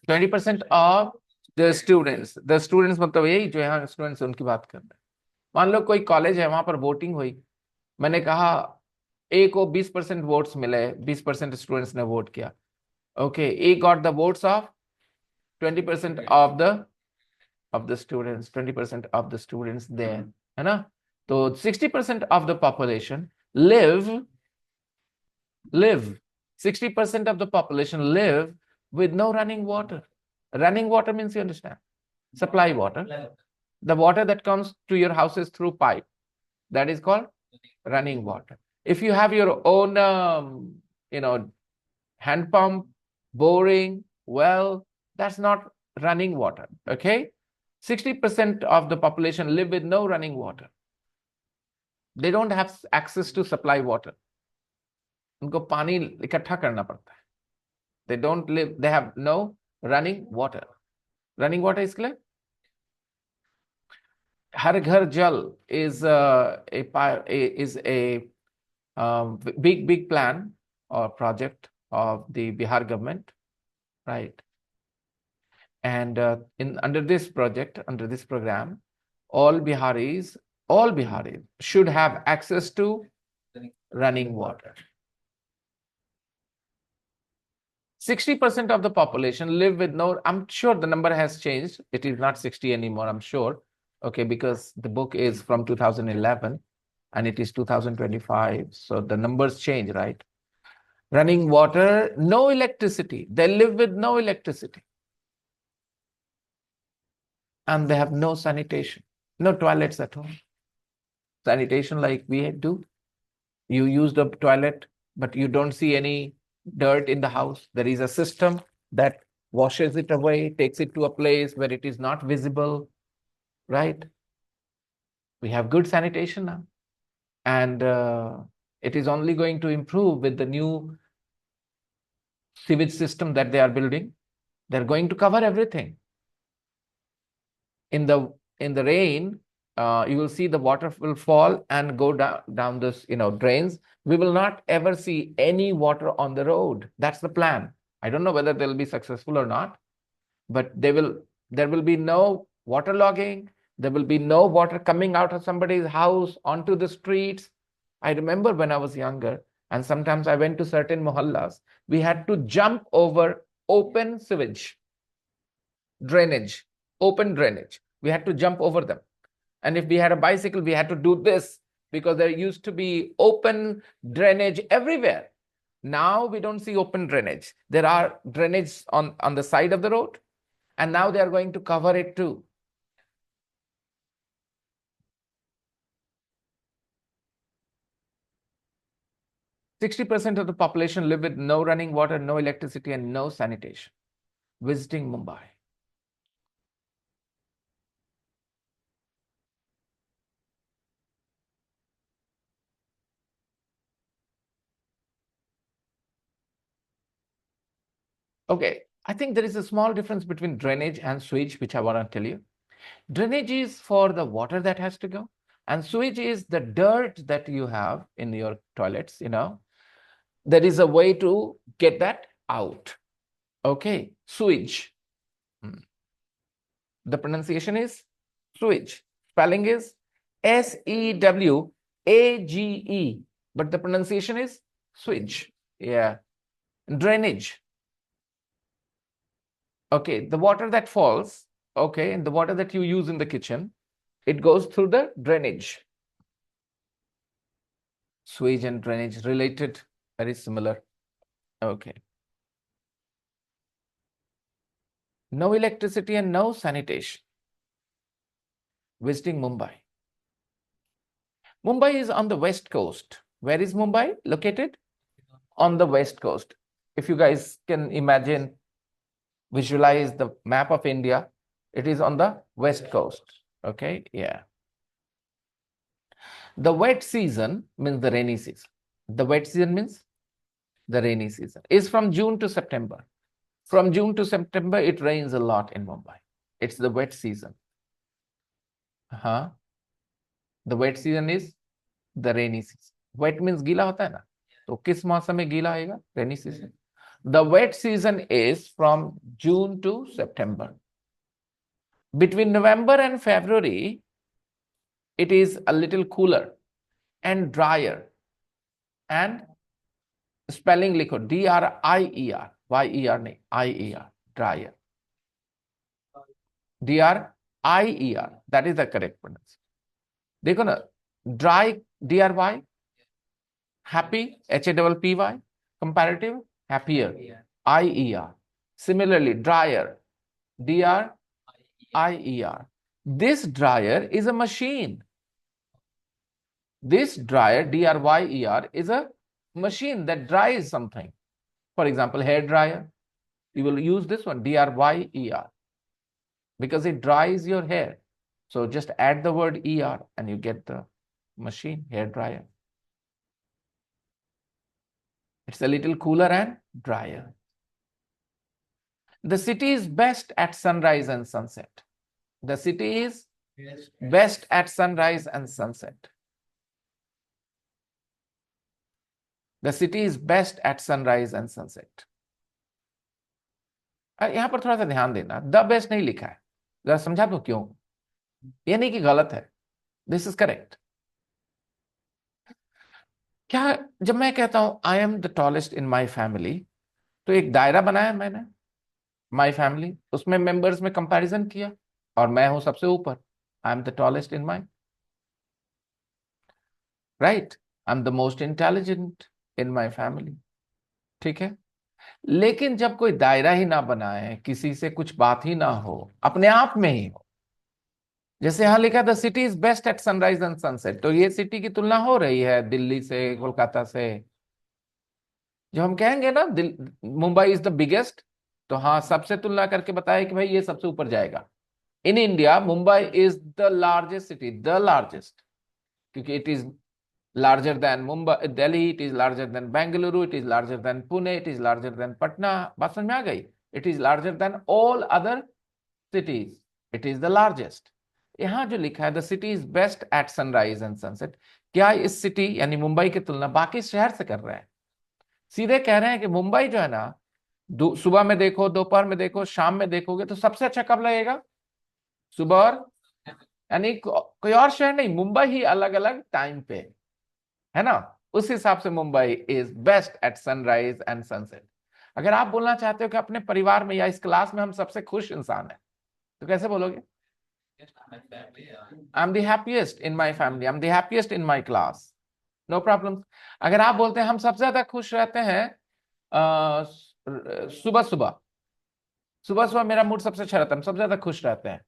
20% ऑफ द स्टूडेंट्स मतलब यही जो यहाँ स्टूडेंट्स है उनकी बात कर रहे हैं। मान लो कोई कॉलेज है, वहां पर वोटिंग हुई, मैंने कहा ए को 20% वोट्स मिले, 20% स्टूडेंट्स ने वोट किया। Okay, A got the votes of 20% of the of the students, 20% of the students there, है ना? So 60% of the population live 60% of the population live with no running water. Running water means, you understand, supply water. The water that comes to your houses through pipe, that is called running water. If you have your own, hand pump, boring, well, that's not running water, okay? 60% of the population live with no running water. They don't have access to supply water. उनको पानी इकट्ठा करना पड़ता है. They don't live, they have no running water. Running water is clear? Har Ghar Jal is a big plan or project of the Bihar government, right? And under this project, under this program, all Biharis should have access to running water. 60% of the population live with no, I'm sure the number has changed. It is not 60 anymore, I'm sure. Okay, because the book is from 2011 and it is 2025. So the numbers change, right? Running water, no electricity. They live with no electricity. And they have no sanitation, no toilets at home. Sanitation like we do. You use the toilet, but you don't see any dirt in the house. There is a system that washes it away, takes it to a place where it is not visible, right? We have good sanitation now. And it is only going to improve with the new sewage system that they are building. They're going to cover everything. In the rain, you will see the water will fall and go down this, drains. We will not ever see any water on the road. That's the plan. I don't know whether they'll be successful or not, but there will be no water logging. There will be no water coming out of somebody's house onto the streets. I remember when I was younger, and sometimes I went to certain mohallas, we had to jump over open sewage, drainage, open drainage. We had to jump over them. And if we had a bicycle, we had to do this because there used to be open drainage everywhere. Now we don't see open drainage. There are drainage on the side of the road, and now they are going to cover it too. %60 of the population live with no running water, no electricity, and no sanitation. Visiting Mumbai. Okay, I think there is a small difference between drainage and sewage, which I want to tell you. Drainage is for the water that has to go, and sewage is the dirt that you have in your toilets, There is a way to get that out. Okay, sewage. The pronunciation is sewage. Spelling is Sewage, but the pronunciation is sewage. Yeah. Drainage. Okay, the water that falls, okay, and the water that you use in the kitchen, it goes through the drainage. Sewage and drainage related, very similar. Okay. No electricity and no sanitation. Visiting Mumbai. Mumbai is on the west coast. Where is Mumbai located? On the west coast. If you guys can imagine, visualize the map of India, it is on the west coast. Okay, yeah. The wet season means the rainy season. The wet season means the rainy season. Is from June to September. From June to September, it rains a lot in Mumbai. It's the wet season. The wet season is the rainy season. Wet means गीला होता है ना, तो किस मौसम में गीला आएगा? Rainy season. The wet season is from June to September. Between November and February, it is a little cooler and drier. And spelling liquid, D-R-I-E-R, Y-E-R, nahi, I-E-R, drier. D-R-I-E-R. IER, that is the correct pronunciation. देखो ना, dry, DRY, happy, HAPPY, comparative, happier, IER। Similarly, dryer, DRIER. This dryer is a machine. This dryer, DRYER, is a machine that dries something. For example, hair dryer. You will use this one, DRYER, because it dries your hair. So just add the word ER and you get the machine, hair dryer. It's a little cooler and drier. The city is best at sunrise and sunset. The city is best at sunrise and sunset. The city is best at sunrise and sunset. यहां पर थोड़ा सा ध्यान देना, the best नहीं लिखा है, जरा समझा दो क्यों। ये नहीं कि गलत है, दिस इज करेक्ट। क्या, जब मैं कहता हूं आई am the tallest in my family, तो एक दायरा बनाया मैंने, माई फैमिली, उसमें मेंबर्स में कंपैरिजन किया और मैं हूं सबसे ऊपर, आई am the tallest in my, right, I am the most intelligent in my family, ठीक है। लेकिन जब कोई दायरा ही ना बनाए, किसी से कुछ बात ही ना हो, अपने आप में ही हो, जैसे यहां लिखा the city is best at sunrise and sunset, तो ये सिटी की तुलना हो रही है दिल्ली से, कोलकाता से। जब हम कहेंगे ना मुंबई इज द बिगेस्ट, तो हाँ, सबसे तुलना करके बताया कि भाई ये सबसे ऊपर जाएगा। In India Mumbai is the largest city, the largest, क्योंकि it is larger than Mumbai, Delhi, it is larger than Bengaluru, it is larger than Pune, it is larger than Patna. बात समझ में आ गई? It is larger than all other cities. It is the largest. यहाँ जो लिखा है the city is best at sunrise and sunset, क्या इस सिटी यानी मुंबई की तुलना बाकी शहर से कर रहे हैं? सीधे कह रहे हैं कि मुंबई जो है ना, सुबह में देखो, दोपहर में देखो, शाम में देखोगे तो सबसे अच्छा कब लगेगा? सुबह और, यानी कोई और शहर नहीं, मुंबई ही अलग अलग टाइम पे है ना। उस हिसाब से Mumbai is best at sunrise and sunset. अगर आप बोलना चाहते हो कि अपने परिवार में या इस क्लास में हम सबसे खुश इंसान है, तो कैसे बोलोगे? I am the happiest in my family, I am the happiest in my class, no problem. अगर आप बोलते हैं हम सबसे ज्यादा खुश रहते हैं सुबह सुबह, सुबह सुबह मेरा मूड सबसे अच्छा रहता है, हम सबसे ज्यादा खुश रहते हैं।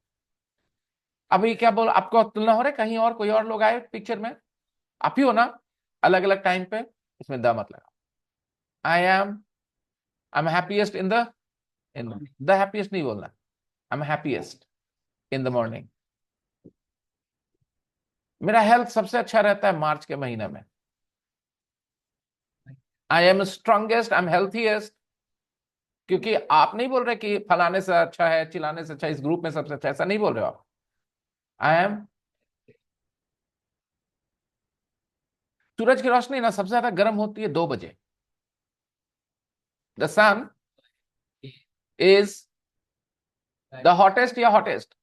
अभी क्या बोल, आपको तुलना हो रहा है कहीं और, कोई और लोग आए पिक्चर में, आप ही हो ना, अलग अलग टाइम पे, इसमें द मत लगा। I am happiest in the happiest नहीं बोलना, I am happiest in the morning. मेरा हेल्थ सबसे अच्छा रहता है मार्च के महीने में। I am strongest, I am healthiest, क्योंकि आप नहीं बोल रहे कि फलाने से अच्छा है, चिल्लाने से अच्छा, इस ग्रुप में सबसे अच्छा, ऐसा नहीं बोल रहे हो आप। आई एम, सूरज की रोशनी ना सबसे ज्यादा गर्म होती है 2 बजे। The sun is the hottest या हॉटेस्ट,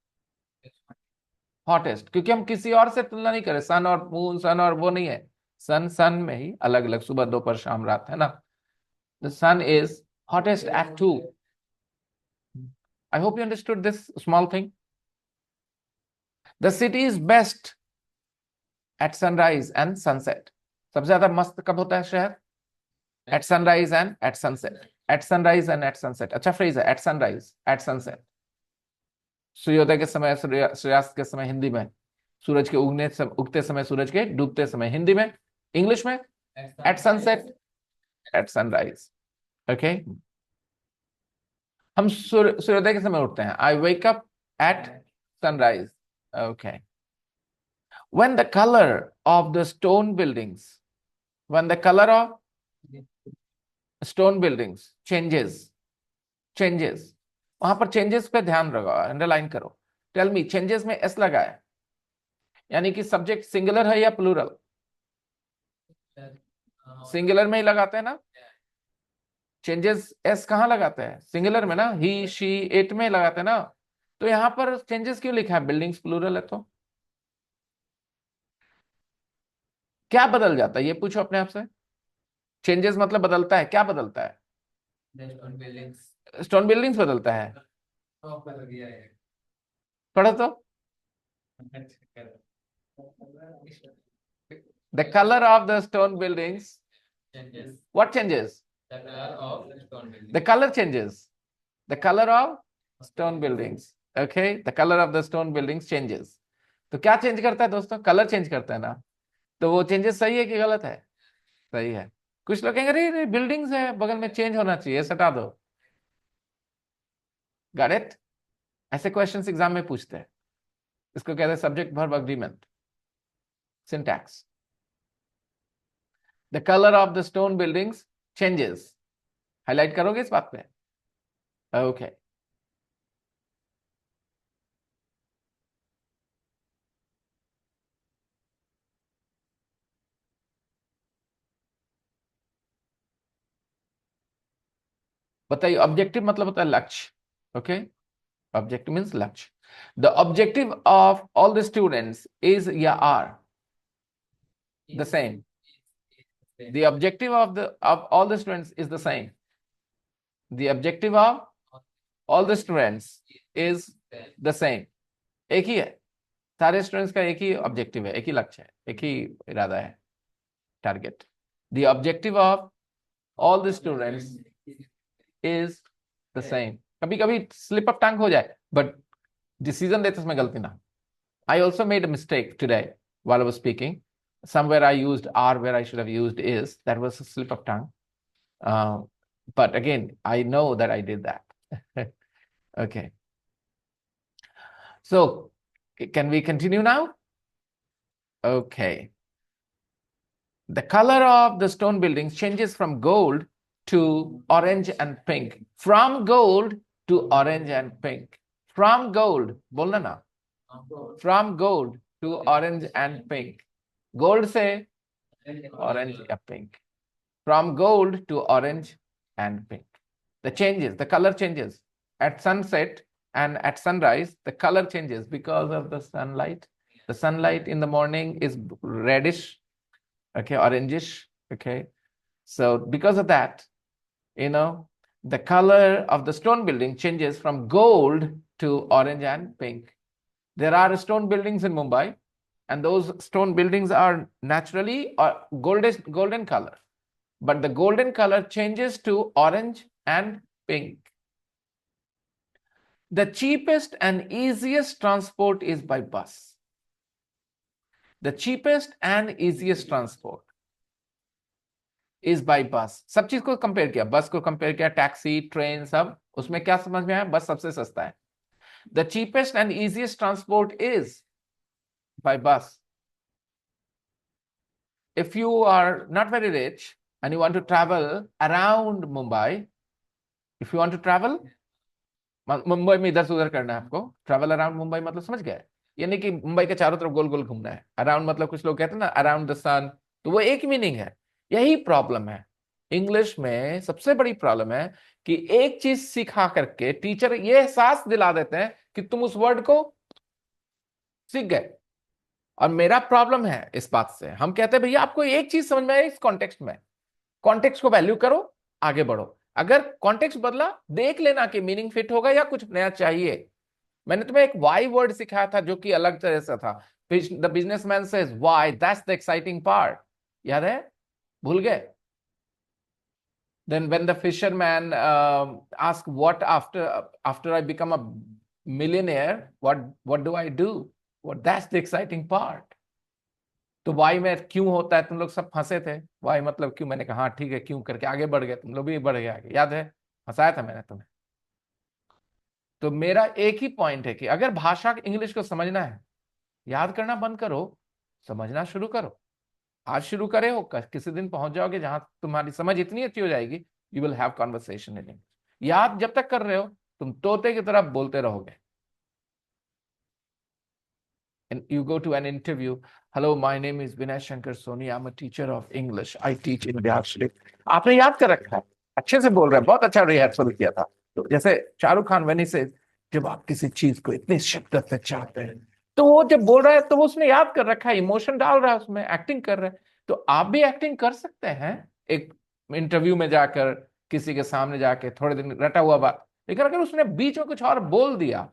हॉटेस्ट, क्योंकि हम किसी और से तुलना नहीं करें, सन और मून, सन और वो नहीं है, सन सन में ही अलग अलग, सुबह दोपहर शाम रात, है ना। The sun is hottest at 2। I hope you understood this small thing. The city is best at sunrise and sunset. सबसे ज्यादा मस्त कब होता है शहर? At sunrise and at sunset, at sunrise and at sunset, अच्छा फ्रेज है, at sunrise at sunset. सूर्योदय के समय, सूर्यास्त के समय हिंदी में, सूरज के उगते समय, सूरज के डूबते समय हिंदी में, इंग्लिश में at sunset, at sunrise. Okay, हम सूर्योदय के समय उठते हैं, I wake up at sunrise. Okay, when the color of the stone buildings, when the color of stone buildings changes, वहां पर चेंजेस पे ध्यान रखो, अंडरलाइन करो। टेल मी, चेंजेस में एस लगा है, यानी कि सब्जेक्ट सिंगुलर है या प्लूरल? सिंगुलर में ही लगाते हैं ना। चेंजेस एस कहाँ लगाते हैं? सिंगुलर में ना, ही शी इट में लगाते हैं ना। तो यहां पर चेंजेस क्यों लिखा है? बिल्डिंग्स प्लूरल है तो क्या बदल जाता है, ये पूछो अपने आप से। चेंजेस मतलब बदलता है, क्या बदलता है? स्टोन बिल्डिंग्स बदलता है। पढ़ो तो, The color of the stone buildings. What changes? The color changes. The color of stone buildings. Okay, the color of the stone buildings changes. तो क्या चेंज करता है दोस्तों? कलर चेंज करता है ना? तो वो चेंजेस सही है कि गलत है? सही है। कुछ लोग कहेंगे अरे बिल्डिंग्स है बगल में, चेंज होना चाहिए, सटा दो। Got it? ऐसे क्वेश्चंस एग्जाम में पूछते हैं। इसको कहते हैं subject verb agreement, syntax. The colour of the stone buildings changes. Highlight करोगे इस बात पे? ओके। बताइए, ऑब्जेक्टिव मतलब होता है लक्ष्य। ओके, objective means लक्ष्य। The objective of all the students is या are the same. The objective of all the students is the same. The objective of all the students is the same. एक ही है, सारे students का एक ही objective है, एक ही लक्ष्य है, एक ही इरादा है, target. The objective of all the students is the same. कभी कभी स्लिप ऑफ टंग हो जाए, बट डिसीजन देते समय गलती ना। I also made a mistake today while I was speaking. Somewhere I used are where I should have used is. That was a slip of tongue. But again, I know that I did that. Okay. So, can we continue now? Okay. The color of the stone buildings changes from gold to orange and pink. From gold to orange and pink. From gold, बोलना ना. From gold to orange and pink. Gold से orange या pink. From gold to orange and pink. The changes, the color changes. At sunset and at sunrise, the color changes because of the sunlight. The sunlight in the morning is reddish, okay, orangish, okay. So because of that, the color of the stone building changes from gold to orange and pink. There are stone buildings in Mumbai, and those stone buildings are naturally golden color, but the golden color changes to orange and pink. The cheapest and easiest transport is by bus. The cheapest and easiest transport is by bus. सब चीज को compare किया, बस को compare किया, taxi, train, सब। उसमें क्या समझ में आया? बस सबसे सस्ता है। The cheapest and easiest transport is by bus. If you are not very rich and you want to travel around Mumbai, if you want to travel, Mumbai में इधर से उधर करना है आपको, ट्रैवल अराउंड मुंबई मतलब समझ गए? यानी कि मुंबई के चारों तरफ गोल गोल घूमना है। अराउंड मतलब कुछ लोग कहते हैं ना अराउंड द सन, तो वो एक मीनिंग है। यही प्रॉब्लम है इंग्लिश में, सबसे बड़ी प्रॉब्लम है कि एक चीज सिखा करके टीचर ये एहसास दिला देते हैं कि तुम उस वर्ड को सीख गए। और मेरा प्रॉब्लम है इस बात से, हम कहते हैं भैया आपको एक चीज समझ में आए इस कॉन्टेक्स्ट में, कॉन्टेक्स्ट को वैल्यू करो, आगे बढ़ो। अगर कॉन्टेक्स्ट बदला, देख लेना कि मीनिंग फिट होगा या कुछ नया चाहिए। मैंने तुम्हें एक वाई वर्ड सिखाया था जो कि अलग तरह से था। The businessman says why, that's the exciting part. याद है? भूल गए? Then when the fisherman asked what after I become a millionaire, what do I do? What that's the exciting part. तो वाई में क्यों होता है, तुम लोग सब फंसे थे। वाई मतलब क्यों, मैंने कहा हाँ ठीक है क्यों करके आगे बढ़ गए, तुम लोग भी बढ़ गए आगे। याद है? फंसाया था मैंने तुम्हें। तो मेरा एक ही पॉइंट है कि अगर भाषा इंग्लिश को समझना है, याद करना बंद करो, समझना शुरू करो। आज शुरू करे हो, किसी दिन पहुंच जाओगे जहां तुम्हारी समझ इतनी अच्छी हो जाएगी, you will have conversation in English. याद जब तक कर रहे हो, तुम तोते की तरह बोलते रहोगे। And you go to an interview, hello, my name is Vinay Shankar Soni, I'm a teacher of English, I teach in Biharship. आपने याद कर रखा है, अच्छे से बोल रहे हैं, बहुत अच्छा रिहर्सल किया था। तो जैसे शाहरुख खान व्हेन ही से, जब आप किसी चीज को इतनी शिद्दत से चाहते हैं, तो वो जब बोल रहा है तो वो उसने याद कर रखा है, इमोशन डाल रहा है उसमें, एक्टिंग कर रहा है। तो आप भी एक्टिंग कर सकते हैं एक इंटरव्यू में जाकर, किसी के सामने जाके, थोड़े दिन रटा हुआ बात। लेकिन अगर उसने बीच में कुछ और बोल दिया,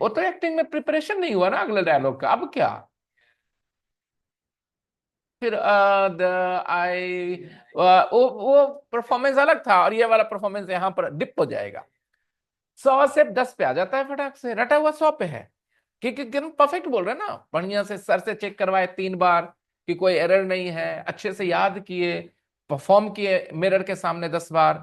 वो तो एक्टिंग में प्रिपरेशन नहीं हुआ ना अगले डायलॉग का, अब क्या? फिर आई वो परफॉर्मेंस अलग था और ये वाला परफॉर्मेंस यहाँ पर डिप हो जाएगा। 100 से 10 पे आ जाता है फटाक से, रटा हुआ 100 पे है। क्योंकि हम परफेक्ट बोल रहे हैं ना, बढ़िया से सर से चेक करवाए 3 बार कि कोई एरर नहीं है, अच्छे से याद किए, परफॉर्म किए मिरर के सामने 10 बार,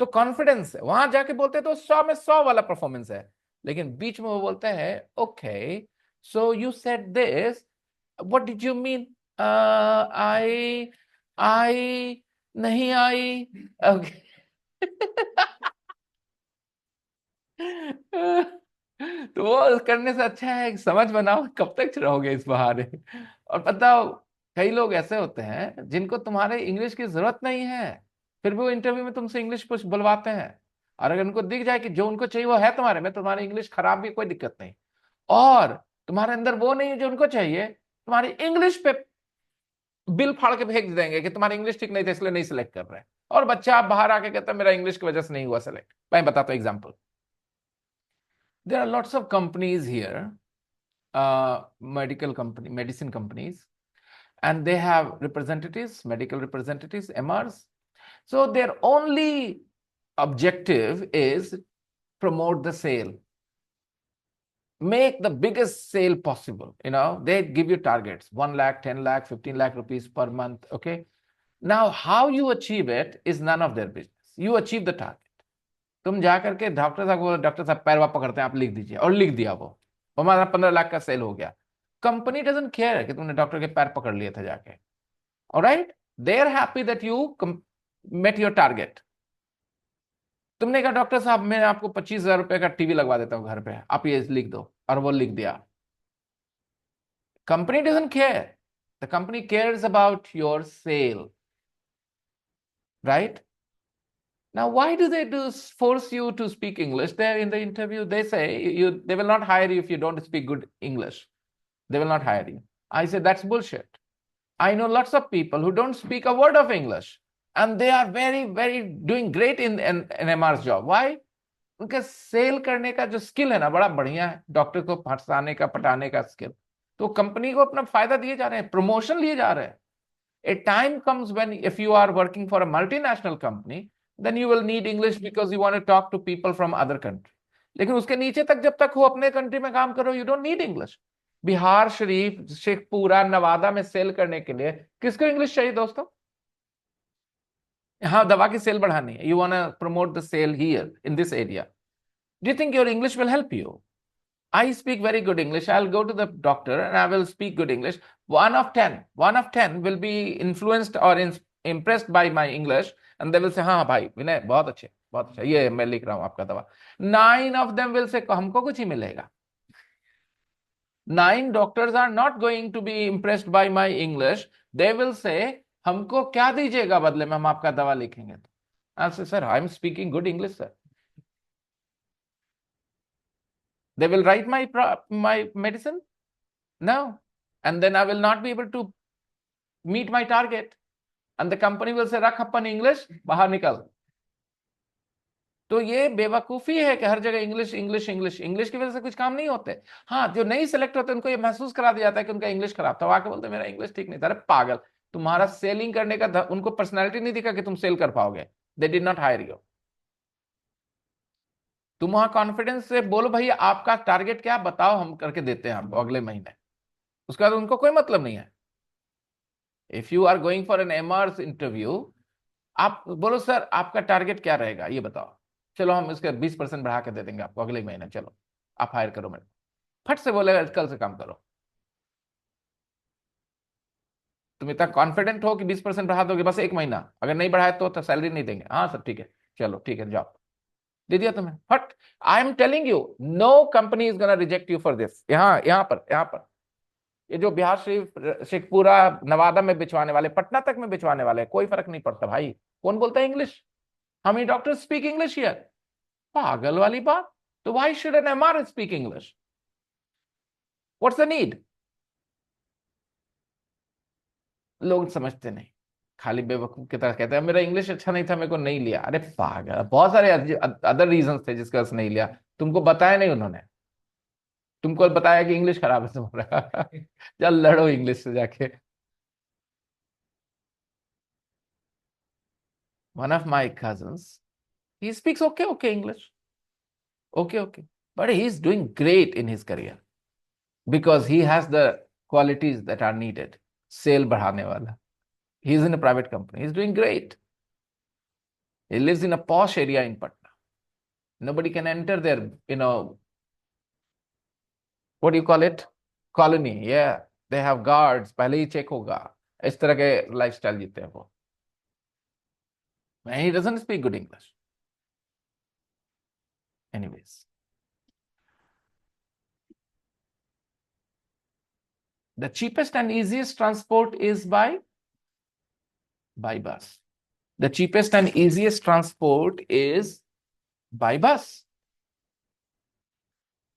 तो कॉन्फिडेंस है। वहां जाके बोलते तो 100 में 100 वाला परफॉर्मेंस है, लेकिन बीच में वो बोलते हैं okay, so you said this, what did you mean, I नहीं आई, ओके। तो वो करने से अच्छा है कि समझ बनाओ, कब तक रहोगे इस बहाने। और बताओ, कई लोग ऐसे होते हैं जिनको तुम्हारे इंग्लिश की जरूरत नहीं है, फिर भी वो इंटरव्यू में तुमसे इंग्लिश कुछ बुलवाते हैं। और अगर उनको दिख जाए कि जो उनको चाहिए वो है तुम्हारे में, तुम्हारी इंग्लिश खराब भी कोई दिक्कत नहीं, और तुम्हारे अंदर वो नहीं है जो उनको चाहिए, तुम्हारी इंग्लिश पे बिल फाड़ के भेज देंगे कि तुम्हारी इंग्लिश ठीक नहीं थी इसलिए नहीं सिलेक्ट कर रहे हैं। और बच्चा आप बाहर आके कहता है मेरा इंग्लिश की वजह से नहीं हुआ सिलेक्ट। मैं बताता हूँ example. There are lots of companies here, medical company, medicine companies, and they have representatives, medical representatives, MRs. So their only objective is promote the sale, make the biggest sale possible. They give you targets, 1 lakh, 10 lakh, 15 lakh rupees per month. Okay. Now, how you achieve it is none of their business. You achieve the target. तुम जा करके doctor साहब को, doctor साहब पैरवा पकड़ते हैं, आप लिख दीजिए, और लिख दिया, वो हमारा 15 लाख का सेल हो गया। कंपनी डजंट केयर कि तुमने डॉक्टर के पैर पकड़ लिए थे जाके। Alright, they are happy that you met your target. तुमने कहा डॉक्टर साहब मैं आपको 25,000 रुपए का टीवी लगवा देता हूं घर पे, आप ये लिख दो, और वो लिख दिया। Company doesn't care, the company cares about your sale, right? Now, why do they force you to speak English? There in the interview, they say they will not hire you if you don't speak good English. They will not hire you. I say that's bullshit. I know lots of people who don't speak a word of English, and they are very, very doing great in an MR's job. Why? उनके cell करने का जो skill है ना, बड़ा बढ़िया है, doctor को फंसाने का, पटाने का स्किल। तो कंपनी को अपना फायदा दिए जा रहे हैं, प्रमोशन लिए जा रहे हैं। A time comes when if you are working for a multinational company, then you will need English because you want to talk to people from other country. लेकिन उसके नीचे तक जब तक हो अपने कंट्री में काम करो, you don't need English. Bihar Sharif, Sheikhpura, Nawada में सेल करने के लिए किसको इंग्लिश चाहिए दोस्तों? हाँ, दवा की सेल बढ़ानी है, you want to promote the sale here in this area. Do you think your English will help you? I speak very good English. I'll go to the doctor and I will speak good English. One of ten will be influenced or impressed by my English, and they will say, हाँ भाई विनय बहुत अच्छे, बहुत अच्छा, ये मैं लिख रहा हूँ आपका दवा। 9 of them will say हमको कुछ ही मिलेगा। 9 doctors are not going to be impressed by my English. They will say हमको क्या दीजिएगा बदले में, हम आपका दवा लिखेंगे तो। I'll say, sir, I'm speaking good English, sir. They will write my medicine? No. And then I will not be able to meet my target. And the company will say, रख अपन इंग्लिश, बाहर निकल। तो ये बेवकूफी है कि हर जगह English English English, English की वजह से कुछ काम नहीं होते। हाँ, जो नहीं सिलेक्ट होते उनको ये महसूस करा दिया जाता है कि उनका इंग्लिश खराब था, आके बोलते मेरा इंग्लिश ठीक नहीं था। अरे पागल, तुम्हारा सेलिंग करने का उनको पर्सनैलिटी नहीं दिखा कि तुम सेल कर पाओगे। They did not hire you. तुम वहां कॉन्फिडेंस से बोलो भाई आपका टारगेट क्या बताओ, हम करके देते हैं आपको अगले महीने। उसके बाद उनको कोई मतलब नहीं है। If you are going for an MRS interview, आप बोलो सर आपका टारगेट क्या रहेगा ये बताओ, चलो हम इसके 20% बढ़ा के दे देंगे आपको अगले महीने, चलो आप हायर करो मेरे। फट से बोलेगा कल से काम करो। तुम इतना कॉन्फिडेंट हो कि 20% बढ़ा दोगे बस 1 महीना, अगर नहीं बढ़ाए तो सैलरी नहीं देंगे। हाँ सर ठीक है, चलो ठीक है, जाओ, दे दिया तुम्हें फट। I am telling you, no company is gonna reject you for this. यहाँ पर ये जो बिहार शरीफ, शेखपुरा, नवादा में बिछवाने वाले, पटना तक में बिछवाने वाले, कोई फर्क नहीं पड़ता भाई कौन बोलता है इंग्लिश। हम ही डॉक्टर स्पीक इंग्लिश हियर, पागल वाली बात। तो why should an MR speak English? What's the need? लोग समझते नहीं, खाली बेवकूफ की तरह कहते हैं मेरा इंग्लिश अच्छा नहीं था मेरे को नहीं लिया। अरे पागल, बहुत सारे अदर रीजंस थे जिसके वजह से नहीं लिया, तुमको बताया नहीं उन्होंने। तुमको बताया कि इंग्लिश खराब है तुम्हारा। चल लड़ो इंग्लिश से जाके। One of my cousins, he speaks okay English. Okay. But he is doing great in his career because he has the qualities that are needed. Sale बढ़ाने वाला. He is in a private company. He's doing great. He lives in a posh area in Patna. Nobody can enter there, what do you call it? Colony. Yeah. They have guards. पहले ही check होगा. इस तरह के lifestyle जीते हैं वो. And he doesn't speak good English. Anyways. The cheapest and easiest transport is by bus. The cheapest and easiest transport is by bus.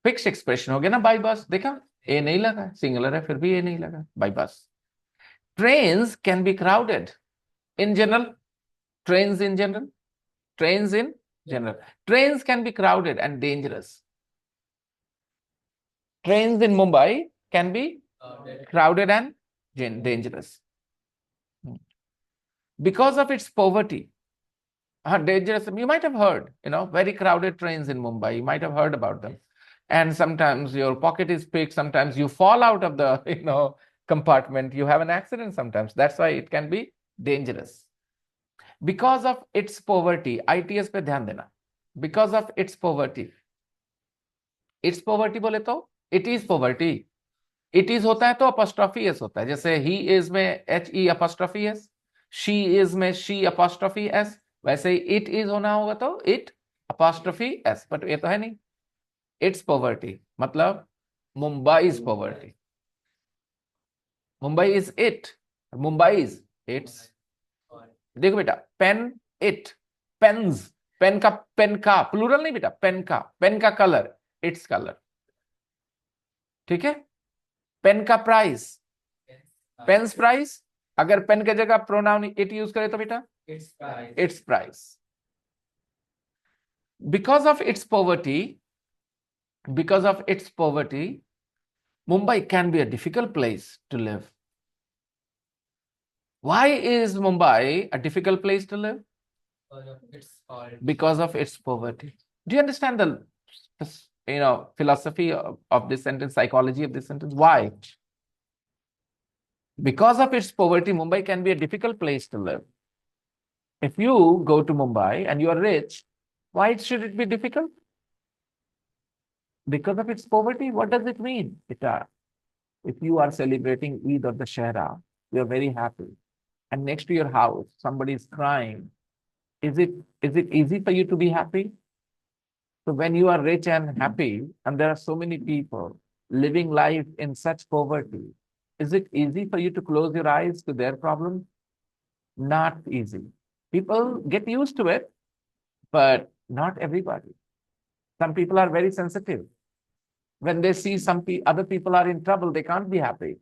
Fix expression हो गया ना, बाई बस। देखा, ए नहीं लगा, सिंगुलर है फिर भी ए नहीं लगा, by bus. Trains can be crowded in general, trains in general, trains in general, trains can be crowded and dangerous. Trains in Mumbai can B crowded and dangerous because of its poverty. Dangerous, you might have heard, very crowded trains in Mumbai, you might have heard about them. And sometimes your pocket is picked, sometimes you fall out of the compartment, you have an accident sometimes. That's why it can be dangerous. Because of its poverty, ITS पे ध्यान देना, because of its poverty बोले तो it is poverty. It is होता है तो apostrophe s होता है, जैसे he is में HE apostrophe s, she is में she apostrophe s, वैसे ही it is होना होगा तो it apostrophe s, but ये तो है नहीं। It's poverty मतलब Mumbai's poverty. Mumbai is it, Mumbai is it's. देखो बेटा, पेन it, पेन्स, पेन का प्लूरल नहीं बेटा, पेन का कलर इट्स कलर, ठीक है। पेन का प्राइस, पेन्स प्राइस, अगर पेन के जगह प्रोनाउन इट यूज करे तो बेटा its price. Because of its poverty, Mumbai can be a difficult place to live. Why is Mumbai a difficult place to live? Because of its poverty. Do you understand the philosophy of this sentence, psychology of this sentence? Why? Because of its poverty, Mumbai can be a difficult place to live. If you go to Mumbai and you are rich, why should it be difficult? Because of its poverty. What does it mean? If you are celebrating Eid or the Shahra, you are very happy, and next to your house somebody is crying, is it easy for you to be happy? So when you are rich and happy and there are so many people living life in such poverty, is it easy for you to close your eyes to their problems? Not easy. People get used to it, but not everybody. Some people are very sensitive. When they see other people are in trouble, they can't be happy.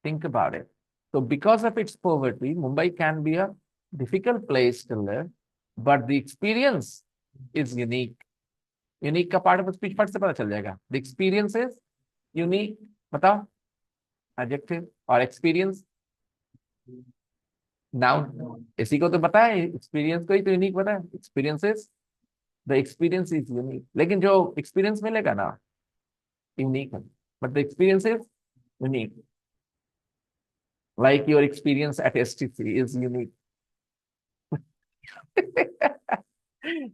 Think about it. So because of its poverty, Mumbai can be a difficult place to live, but the experience is unique. Unique का part of speech part से पता चल जाएगा. The experience is unique. बताओ, adjective और experience, noun. इसी को तो पता है, experience को ही तो unique पता है. Experiences, the experience is unique. लेकिन जो experience मिलेगा ना, unique है. But the experience is unique. Like your experience at STC is unique.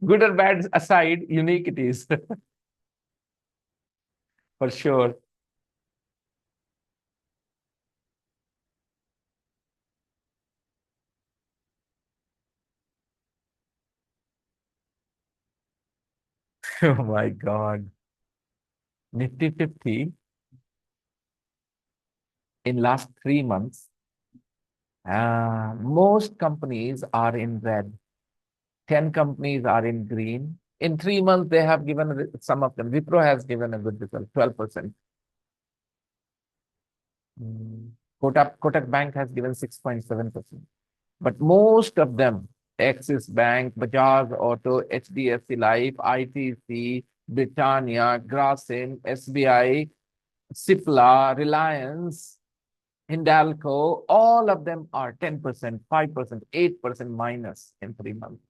Good or bad aside, unique it is. For sure. Oh my God. Nifty 50 in last 3 months, most companies are in red. 10 companies are in green. In 3 months, they have given, some of them, Wipro has given a good result, 12%. Kotak Bank has given 6.7%. But most of them, Axis Bank, Bajaj Auto, HDFC Life, ITC, Britannia, Grasim, SBI, Cipla, Reliance, Hindalco, all of them are 10%, 5%, 8% minus in 3 months.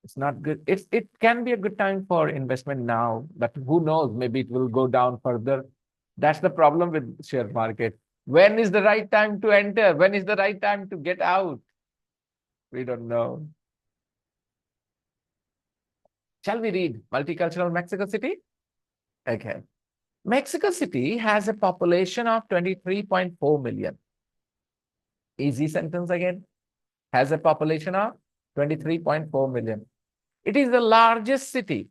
It's not good. It can be a good time for investment now, but who knows? Maybe it will go down further. That's the problem with share market. When is the right time to enter? When is the right time to get out? We don't know. Shall we read Multicultural Mexico City? Okay. Mexico City has a population of 23.4 million. Easy sentence again. Has a population of 23.4 million. It is the largest city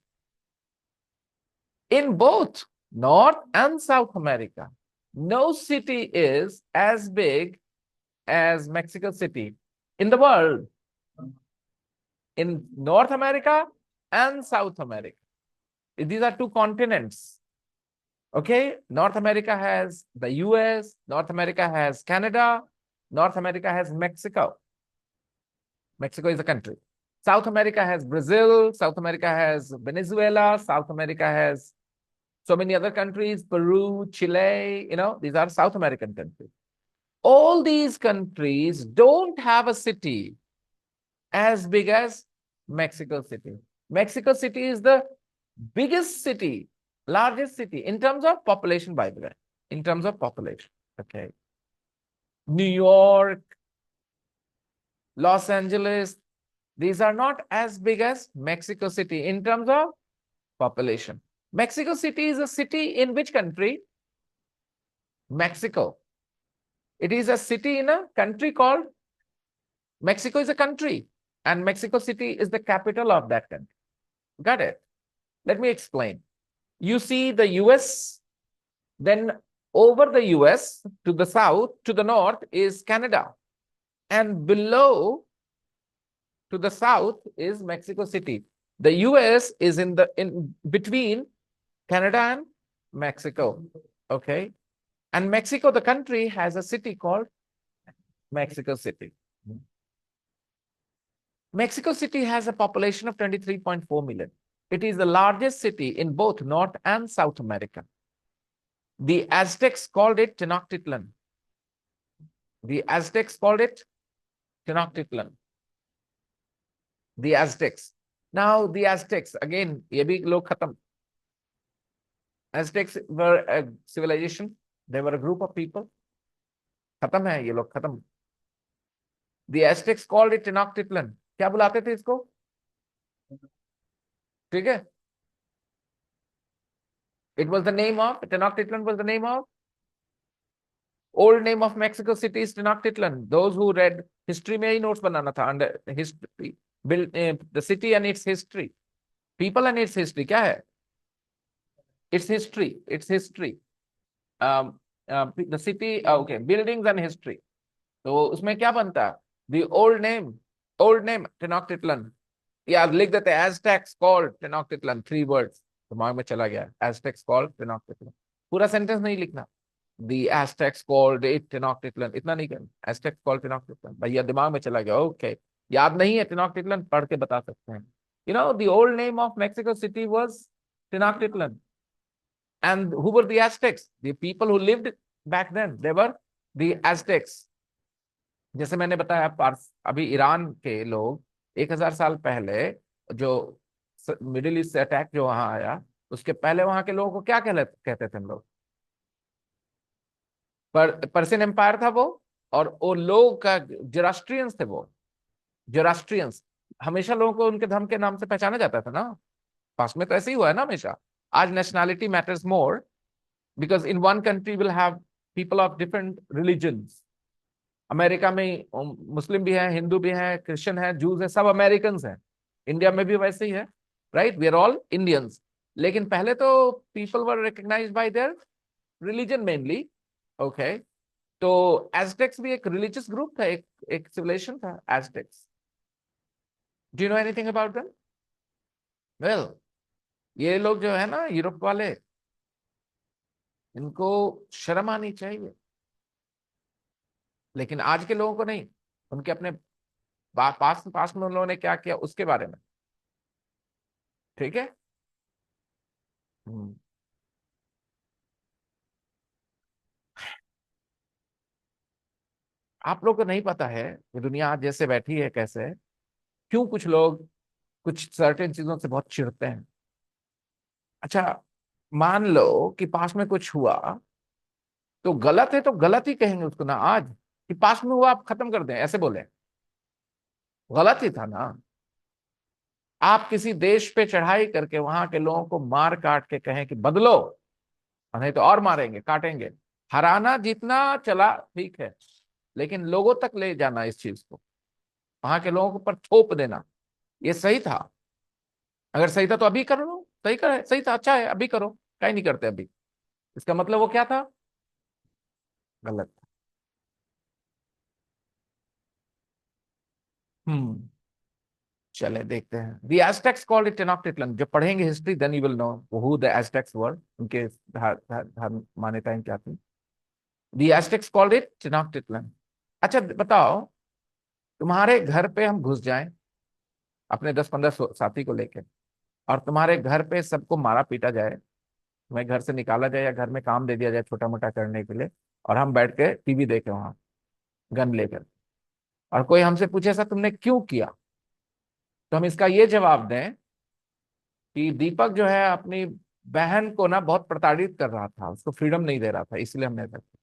in both North and South America. No city is as big as Mexico City in the world, in North America and South America. These are two continents. Okay, North America has the US, North America has Canada, North America has Mexico. Mexico is a country. South America has Brazil, South America has Venezuela, South America has so many other countries, Peru, Chile, these are South American countries. All these countries don't have a city as big as Mexico City. Mexico City is the biggest city, largest city in terms of population, by the way, in terms of population. Okay. New York, Los Angeles, these are not as big as Mexico City in terms of population. Mexico City is a city in which country? Mexico. It is a city in a country called Mexico is a country, and Mexico City is the capital of that country. Got it? Let me explain. You see the US, then over the US to the south, to the north is Canada, and below to the south is Mexico City. The US is in between Canada and Mexico. Okay. And Mexico, the country, has a city called Mexico City. Mexico City has a population of 23.4 million. It is the largest city in both North and South America. The Aztecs called it Tenochtitlan. The Aztecs called it Tenochtitlan. The Aztecs. Now, the Aztecs, again, ye bhi log khatam. Aztecs were a civilization. They were a group of people. Khatam hai, ye log khatam. The Aztecs called it Tenochtitlan. क्या बुलाते थे इसको? ठीक है? It was the name of Tenochtitlan was the name of old name of Mexico City is Tenochtitlan. Those who read history में ही notes बनाना था under history, the city and its history, people and its history. क्या है? Its history. Its history. The city. Okay, buildings and history. तो उसमें क्या बनता? The old name Tenochtitlan. या लिख देते Aztecs called Tenochtitlan, 3 words. दिमाग में चला गया. Aztecs called Tenochtitlan. पूरा सेंटेंस नहीं लिखना. The Aztecs called it Tenochtitlan. इतना नहीं करना. Aztecs called Tenochtitlan. भैया दिमाग में चला गया. Okay. याद नहीं है Tenochtitlan, पढ़ के बता सकते हैं. The old name of Mexico City was Tenochtitlan. And who were the Aztecs? The people who lived back then. They were the Aztecs. जैसे मैंने बताया अभी ईरान के लोग 1000 साल पहले जो मिडिल ईस्ट से अटैक जो वहां आया, उसके पहले वहां के लोगों को क्या कहते थे हम लोग? पर्शियन एम्पायर था वो, और वो लोग का जोरास्ट्रियंस थे वो. जोरास्ट्रियंस हमेशा लोगों को उनके धर्म के नाम से पहचाना जाता था ना. पास्ट में तो ऐसे ही हुआ है ना हमेशा. आज nationality matters more because in one country will have people of different religions. America में मुस्लिम भी है, हिंदू भी है, क्रिश्चियन है, जूस है, सब अमेरिकन हैं. इंडिया में भी वैसे ही है, right? We are all Indians. लेकिन पहले तो people were recognized by their religion mainly. Okay. तो एज़टेक्स भी एक रिलीजियस ग्रुप था, एक सिविलाइजेशन था Aztecs. Do you know anything about them? Well, ये लोग जो है ना यूरोप वाले, इनको शर्म आनी चाहिए. लेकिन आज के लोगों को नहीं. उनके अपने पास में उन लोगों ने क्या किया उसके बारे में. ठीक है। हम्म। आप लोग को नहीं पता है कि दुनिया आज जैसे बैठी है कैसे है, क्यों कुछ लोग कुछ सर्टेन चीजों से बहुत चिढ़ते हैं। अच्छा, मान लो कि पास में कुछ हुआ, तो गलत है तो गलत ही कहेंगे उसको ना आज, कि पास में हुआ आप खत्म कर दें ऐसे बोले, गलत ही था ना। आप किसी देश पे चढ़ाई करके वहां के लोगों को मार काट के कहें कि बदलो, और नहीं तो और मारेंगे काटेंगे। हराना जीतना चला ठीक है, लेकिन लोगों तक ले जाना इस चीज को, वहां के लोगों के ऊपर थोप देना, ये सही था? अगर सही था तो अभी कर लो, सही कर, सही था, अच्छा है, अभी करो। कहीं नहीं करते अभी, इसका मतलब वो क्या था? गलत। हम्म। चले देखते हैं। The Aztecs called it Tenochtitlan. जब पढ़ेंगे history then you will know who the Aztecs were, उनके धर्म मान्यताएं क्या थी। The Aztecs called it Tenochtitlan. अच्छा बताओ, तुम्हारे घर पे हम घुस जाएं अपने 10-15 साथी को लेके, और तुम्हारे घर पे सबको मारा पीटा जाए, तुम्हें घर से निकाला जाए या घर में काम दे दिया जाए छोटा मोटा करने के लिए, और हम बैठ के टीवी देखें वहां गन लेकर, और कोई हमसे पूछे ऐसा तुमने क्यों किया, तो हम इसका ये जवाब दें कि दीपक जो है अपनी बहन को ना बहुत प्रताड़ित कर रहा था, उसको फ्रीडम नहीं दे रहा था, इसलिए हमने ऐसा किया।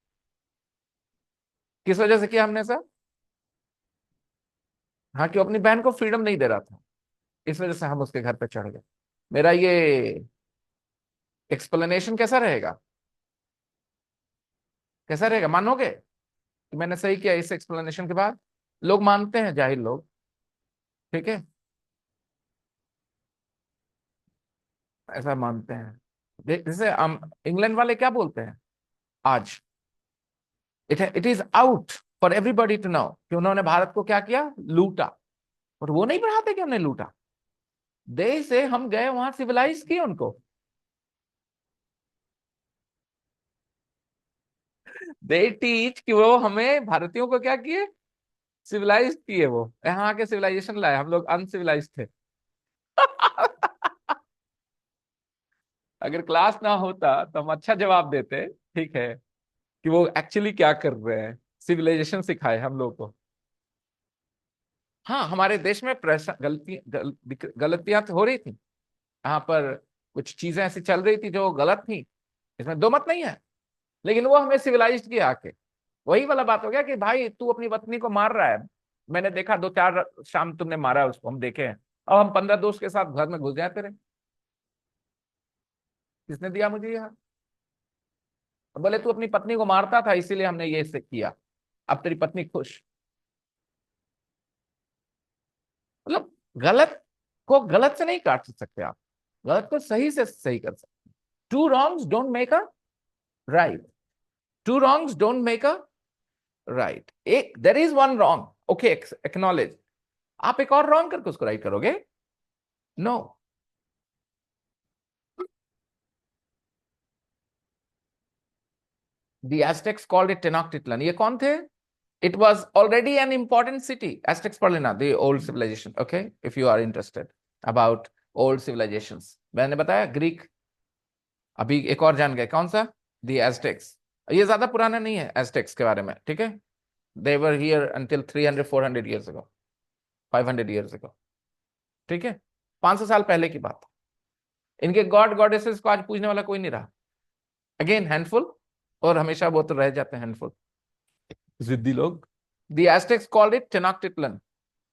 किस वजह से किया हमने सर? हाँ, कि वो अपनी बहन को फ्रीडम नहीं दे रहा था, इस वजह से हम उसके घर पे चढ़ गए। मेरा ये एक्सप्लेनेशन कैसा रहेगा? कैसा रहेगा, मानोगे कि मैंने सही किया इस एक्सप्लेनेशन के बाद? लोग मानते हैं, जाहिर लोग। ठीक है, ऐसा मानते हैं। जैसे हम इंग्लैंड वाले क्या बोलते हैं आज, it is out for everybody to know कि उन्होंने भारत को क्या किया, लूटा। और वो नहीं बढ़ाते कि हमने लूटा, देश से हम गए वहां सिविलाइज किए उनको। दे टीच कि वो हमें भारतीयों को क्या किए, सिविलाइज किए। वो यहाँ आके सिविलाइजेशन लाए, हम लोग अनसिविलाइज थे। अगर क्लास ना होता तो हम अच्छा जवाब देते, ठीक है, कि वो एक्चुअली क्या कर रहे हैं, सिविलाइजेशन सिखाए हम लोग को। हाँ, हमारे देश में गलतियां तो हो रही थी, यहाँ पर कुछ चीजें ऐसी चल रही थी जो गलत थी, इसमें दो मत नहीं है, लेकिन वो हमें सिविलाइज्ड किया आके। वही वाला बात हो गया कि भाई तू अपनी पत्नी को मार रहा है, मैंने देखा 2-4 शाम तुमने मारा है उसको, हम देखे हैं, अब हम 15 दोस्त के साथ घर में घुस जाए तेरे, किसने दिया मुझे यहाँ? बोले तू अपनी पत्नी को मारता था इसीलिए हमने ये इससे किया, अब तेरी पत्नी खुश। मतलब गलत को गलत से नहीं काट सकते आप, गलत को सही से सही कर सकते। Two wrongs don't make a right, two wrongs don't make a right. एक there is one wrong, okay, acknowledge. आप एक और रॉन्ग करके उसको राइट करोगे? No. The Aztecs called it Tenochtitlan. ये कौन थे? It was already an important city. Aztecs पढ़ लेना, the old civilization, okay, if you are interested about old civilizations. मैंने बताया ग्रीक, अभी एक और जान गए कौन सा, द एस्टेक्स। ये ज्यादा पुराना नहीं है एस्टेक्स के बारे में, ठीक है। They were here until 300-400 years ago, 500 years ago, ठीक है, 500 साल पहले की बात। इनके गॉड गॉडेसेस को आज पूजने वाला कोई नहीं रहा, अगेन हैंडफुल, और हमेशा वो तो रह जाते हैं हैंडफुल, जिद्दी लोग। The Aztecs called it Tenochtitlan,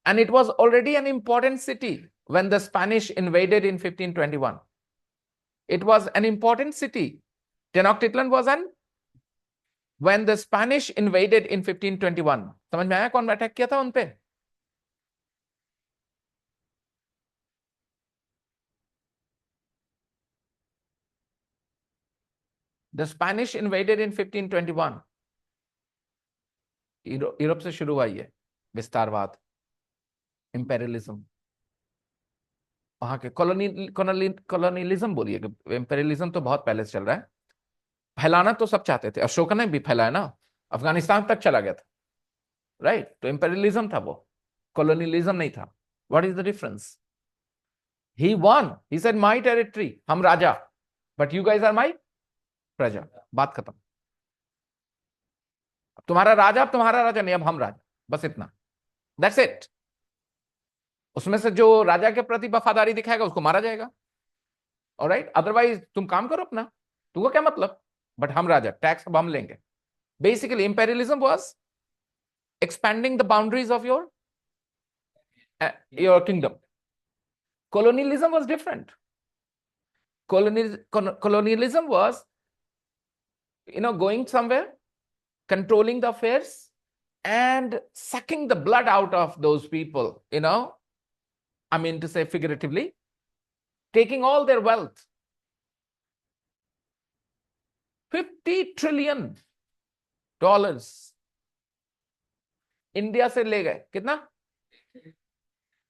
and it was already an important city when the Spanish invaded in 1521. It was an important city. Tenochtitlan was an when the Spanish invaded in 1521. समझ में आया कौन attack किया था उनपे? The Spanish invaded in 1521. Europe से शुरू हुआ ये विस्तारवाद, इंपेरियलिज्म, वहां के कॉलोनियलिज्म बोलिए, इंपेरियलिज्म तो बहुत पहले से चल रहा है। फैलाना तो सब चाहते थे, अशोका ने भी फैलाया ना, अफगानिस्तान तक चला गया था, राइट? तो इंपेरियलिज्म था वो, कॉलोनियलिज्म नहीं था। What is the difference? He won. He said, my territory, हम राजा, but you guys are my प्रजा. बात खत्म. अब तुम्हारा राजा, अब तुम्हारा राजा नहीं, अब हम राजा. बस इतना. That's it. उसमें से जो राजा के प्रति वफादारी दिखाएगा उसको मारा जाएगा. ऑलराइट, अदरवाइज तुम काम करो अपना, तुमको क्या मतलब, बट हम राजा, टैक्स अब हम लेंगे. Basically imperialism was expanding the boundaries of your kingdom. Colonialism was different. Colonialism was, going somewhere, controlling the affairs, and sucking the blood out of those people, I mean to say figuratively, taking all their wealth. $50 trillion India से ले गए. कितना?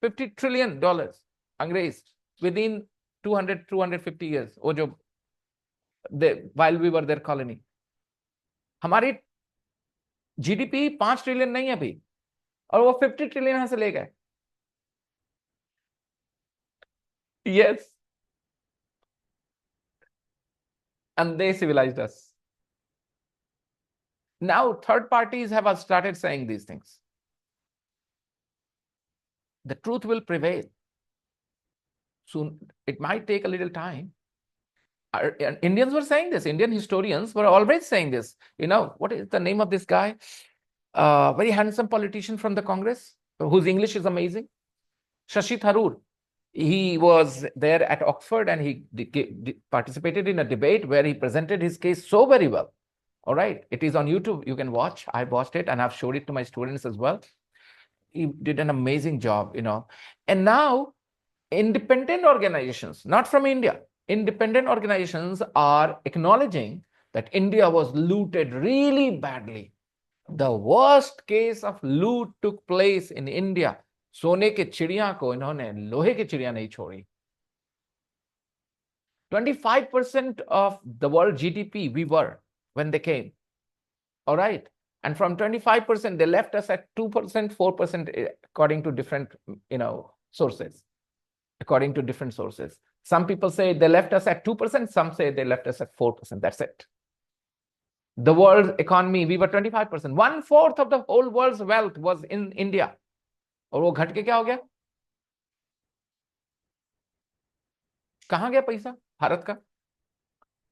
$50 trillion अंग्रेज with in 250 years. वो जो while we were their colony. हमारी GDP 5 trillion नहीं है अभी, और वो 50 ट्रिलियन यहां से ले गए. Yes, and they civilized us. Now third parties have started saying these things. The truth will prevail soon. It might take a little time. Indians were saying this. Indian historians were always saying this. What is the name of this guy? Very handsome politician from the Congress, whose English is amazing. Shashi Tharoor. He was there at Oxford, and he participated in a debate where he presented his case so very well. All right, it is on YouTube. You can watch. I watched it, and I've showed it to my students as well. He did an amazing job, And now, independent organizations, not from India, independent organizations are acknowledging that India was looted really badly. The worst case of loot took place in India. सोने के चिड़िया को इन्होंने लोहे की चिड़िया नहीं छोड़ी. 25% of the world GDP we were when they came. All right. And from 25%, they left us at 2%, 4%, according to different, sources. According to different sources. Some people say they left us at 2%. Some say they left us at 4%. That's it. The world economy, we were 25%. 1/4 of the whole world's wealth was in India. और वो घट के क्या हो गया? कहां गया पैसा भारत का?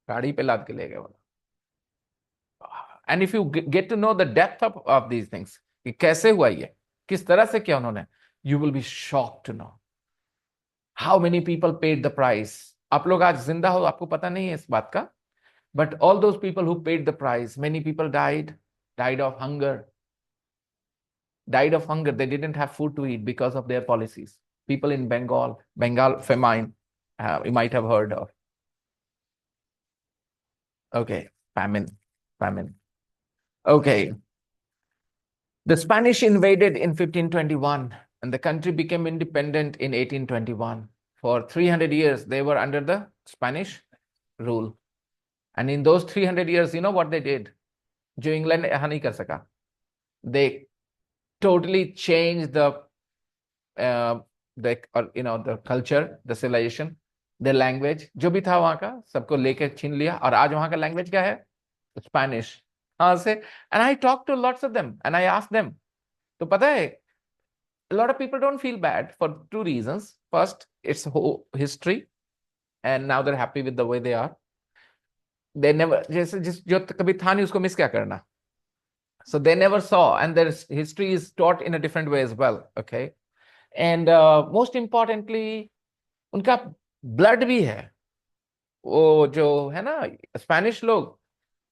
गाड़ी पे लाद के ले गए. And if you get to know the depth of these things, कि कैसे हुआ ये, किस तरह से किया उन्होंने, you will be shocked to know how many people paid the price. आप लोग आज जिंदा हो, आपको पता नहीं है इस बात का, but all those people who paid the price, many people died of hunger. They didn't have food to eat because of their policies. People in Bengal famine, you might have heard of. Okay, famine. Okay. The Spanish invaded in 1521, and the country became independent in 1821. For 300 years, they were under the Spanish rule. And in those 300 years, you know what they did? जो England यहाँ नहीं कर सका. They totally changed the culture, the civilization, the language. जो भी था वहाँ का सबको लेके छीन लिया, और आज वहाँ का लैंग्वेज क्या है? Spanish. And I talked to lots of them, and I asked them. तो पता है, a lot of people don't feel bad for 2 reasons. First, it's history, and now they're happy with the way they are. They never, जो कभी था नहीं उसको miss क्या करना. So they never saw, and their history is taught in a different way as well. Okay, and most importantly, उनका blood भी है. वो जो है ना स्पेनिश लोग,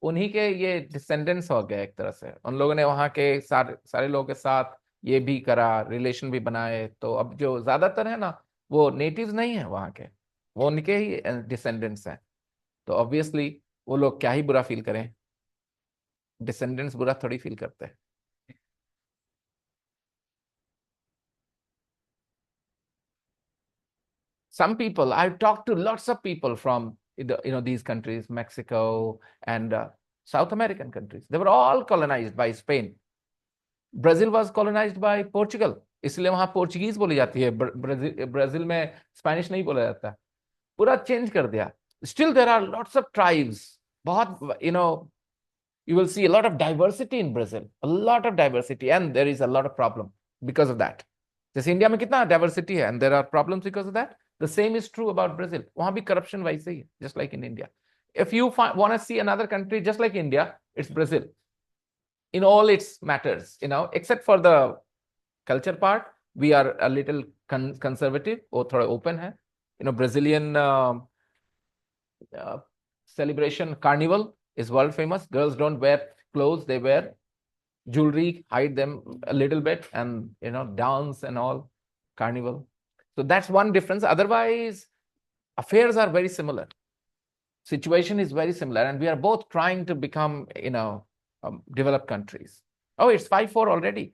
उन्हीं के ये डिसेंडेंट्स हो गए एक तरह से. उन लोगों ने वहाँ के सारे लोगों के साथ ये भी करा, रिलेशन भी बनाए. तो अब जो ज्यादातर है ना, वो नेटिव्स नहीं है वहाँ के, वो उनके ही डिसेंडेंट्स हैं. तो ऑब्वियसली वो लोग क्या ही बुरा फील करें, डिसेंडेंट्स बुरा थोड़ी फील करते हैं. Some people, I've talked to lots of people from these countries, Mexico and South American countries. They were all colonized by Spain. Brazil was colonized by Portugal. इसलिए वहां पोर्चुगीज बोली जाती है, ब्राजील में स्पेनिश नहीं बोला जाता, पूरा चेंज कर दिया। Still there are lots of tribes, बहुत you will see a lot of diversity in Brazil, a lot of diversity, and there is a lot of problem because of that. जैसे India में कितना diversity है, and there are problems because of that. The same is true about Brazil. वहां भी corruption वैसे ही है, just like in India. If you want to see another country just like India, it's Brazil in all its matters, except for the culture part. We are a little conservative, or थोड़ा open है. Brazilian celebration carnival is world famous. Girls don't wear clothes, they wear jewelry, hide them a little bit, and dance and all, carnival. So that's one difference. Otherwise, affairs are very similar. Situation is very similar, and we are both trying to become developed countries. Oh, it's 5-4 already.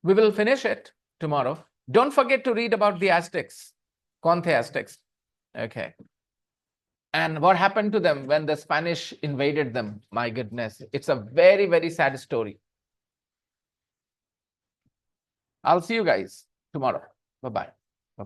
We will finish it tomorrow. Don't forget to read about the Aztecs. Kaun the Aztecs? Okay. And what happened to them when the Spanish invaded them? My goodness, it's a very, very sad story. I'll see you guys tomorrow. Bye-bye.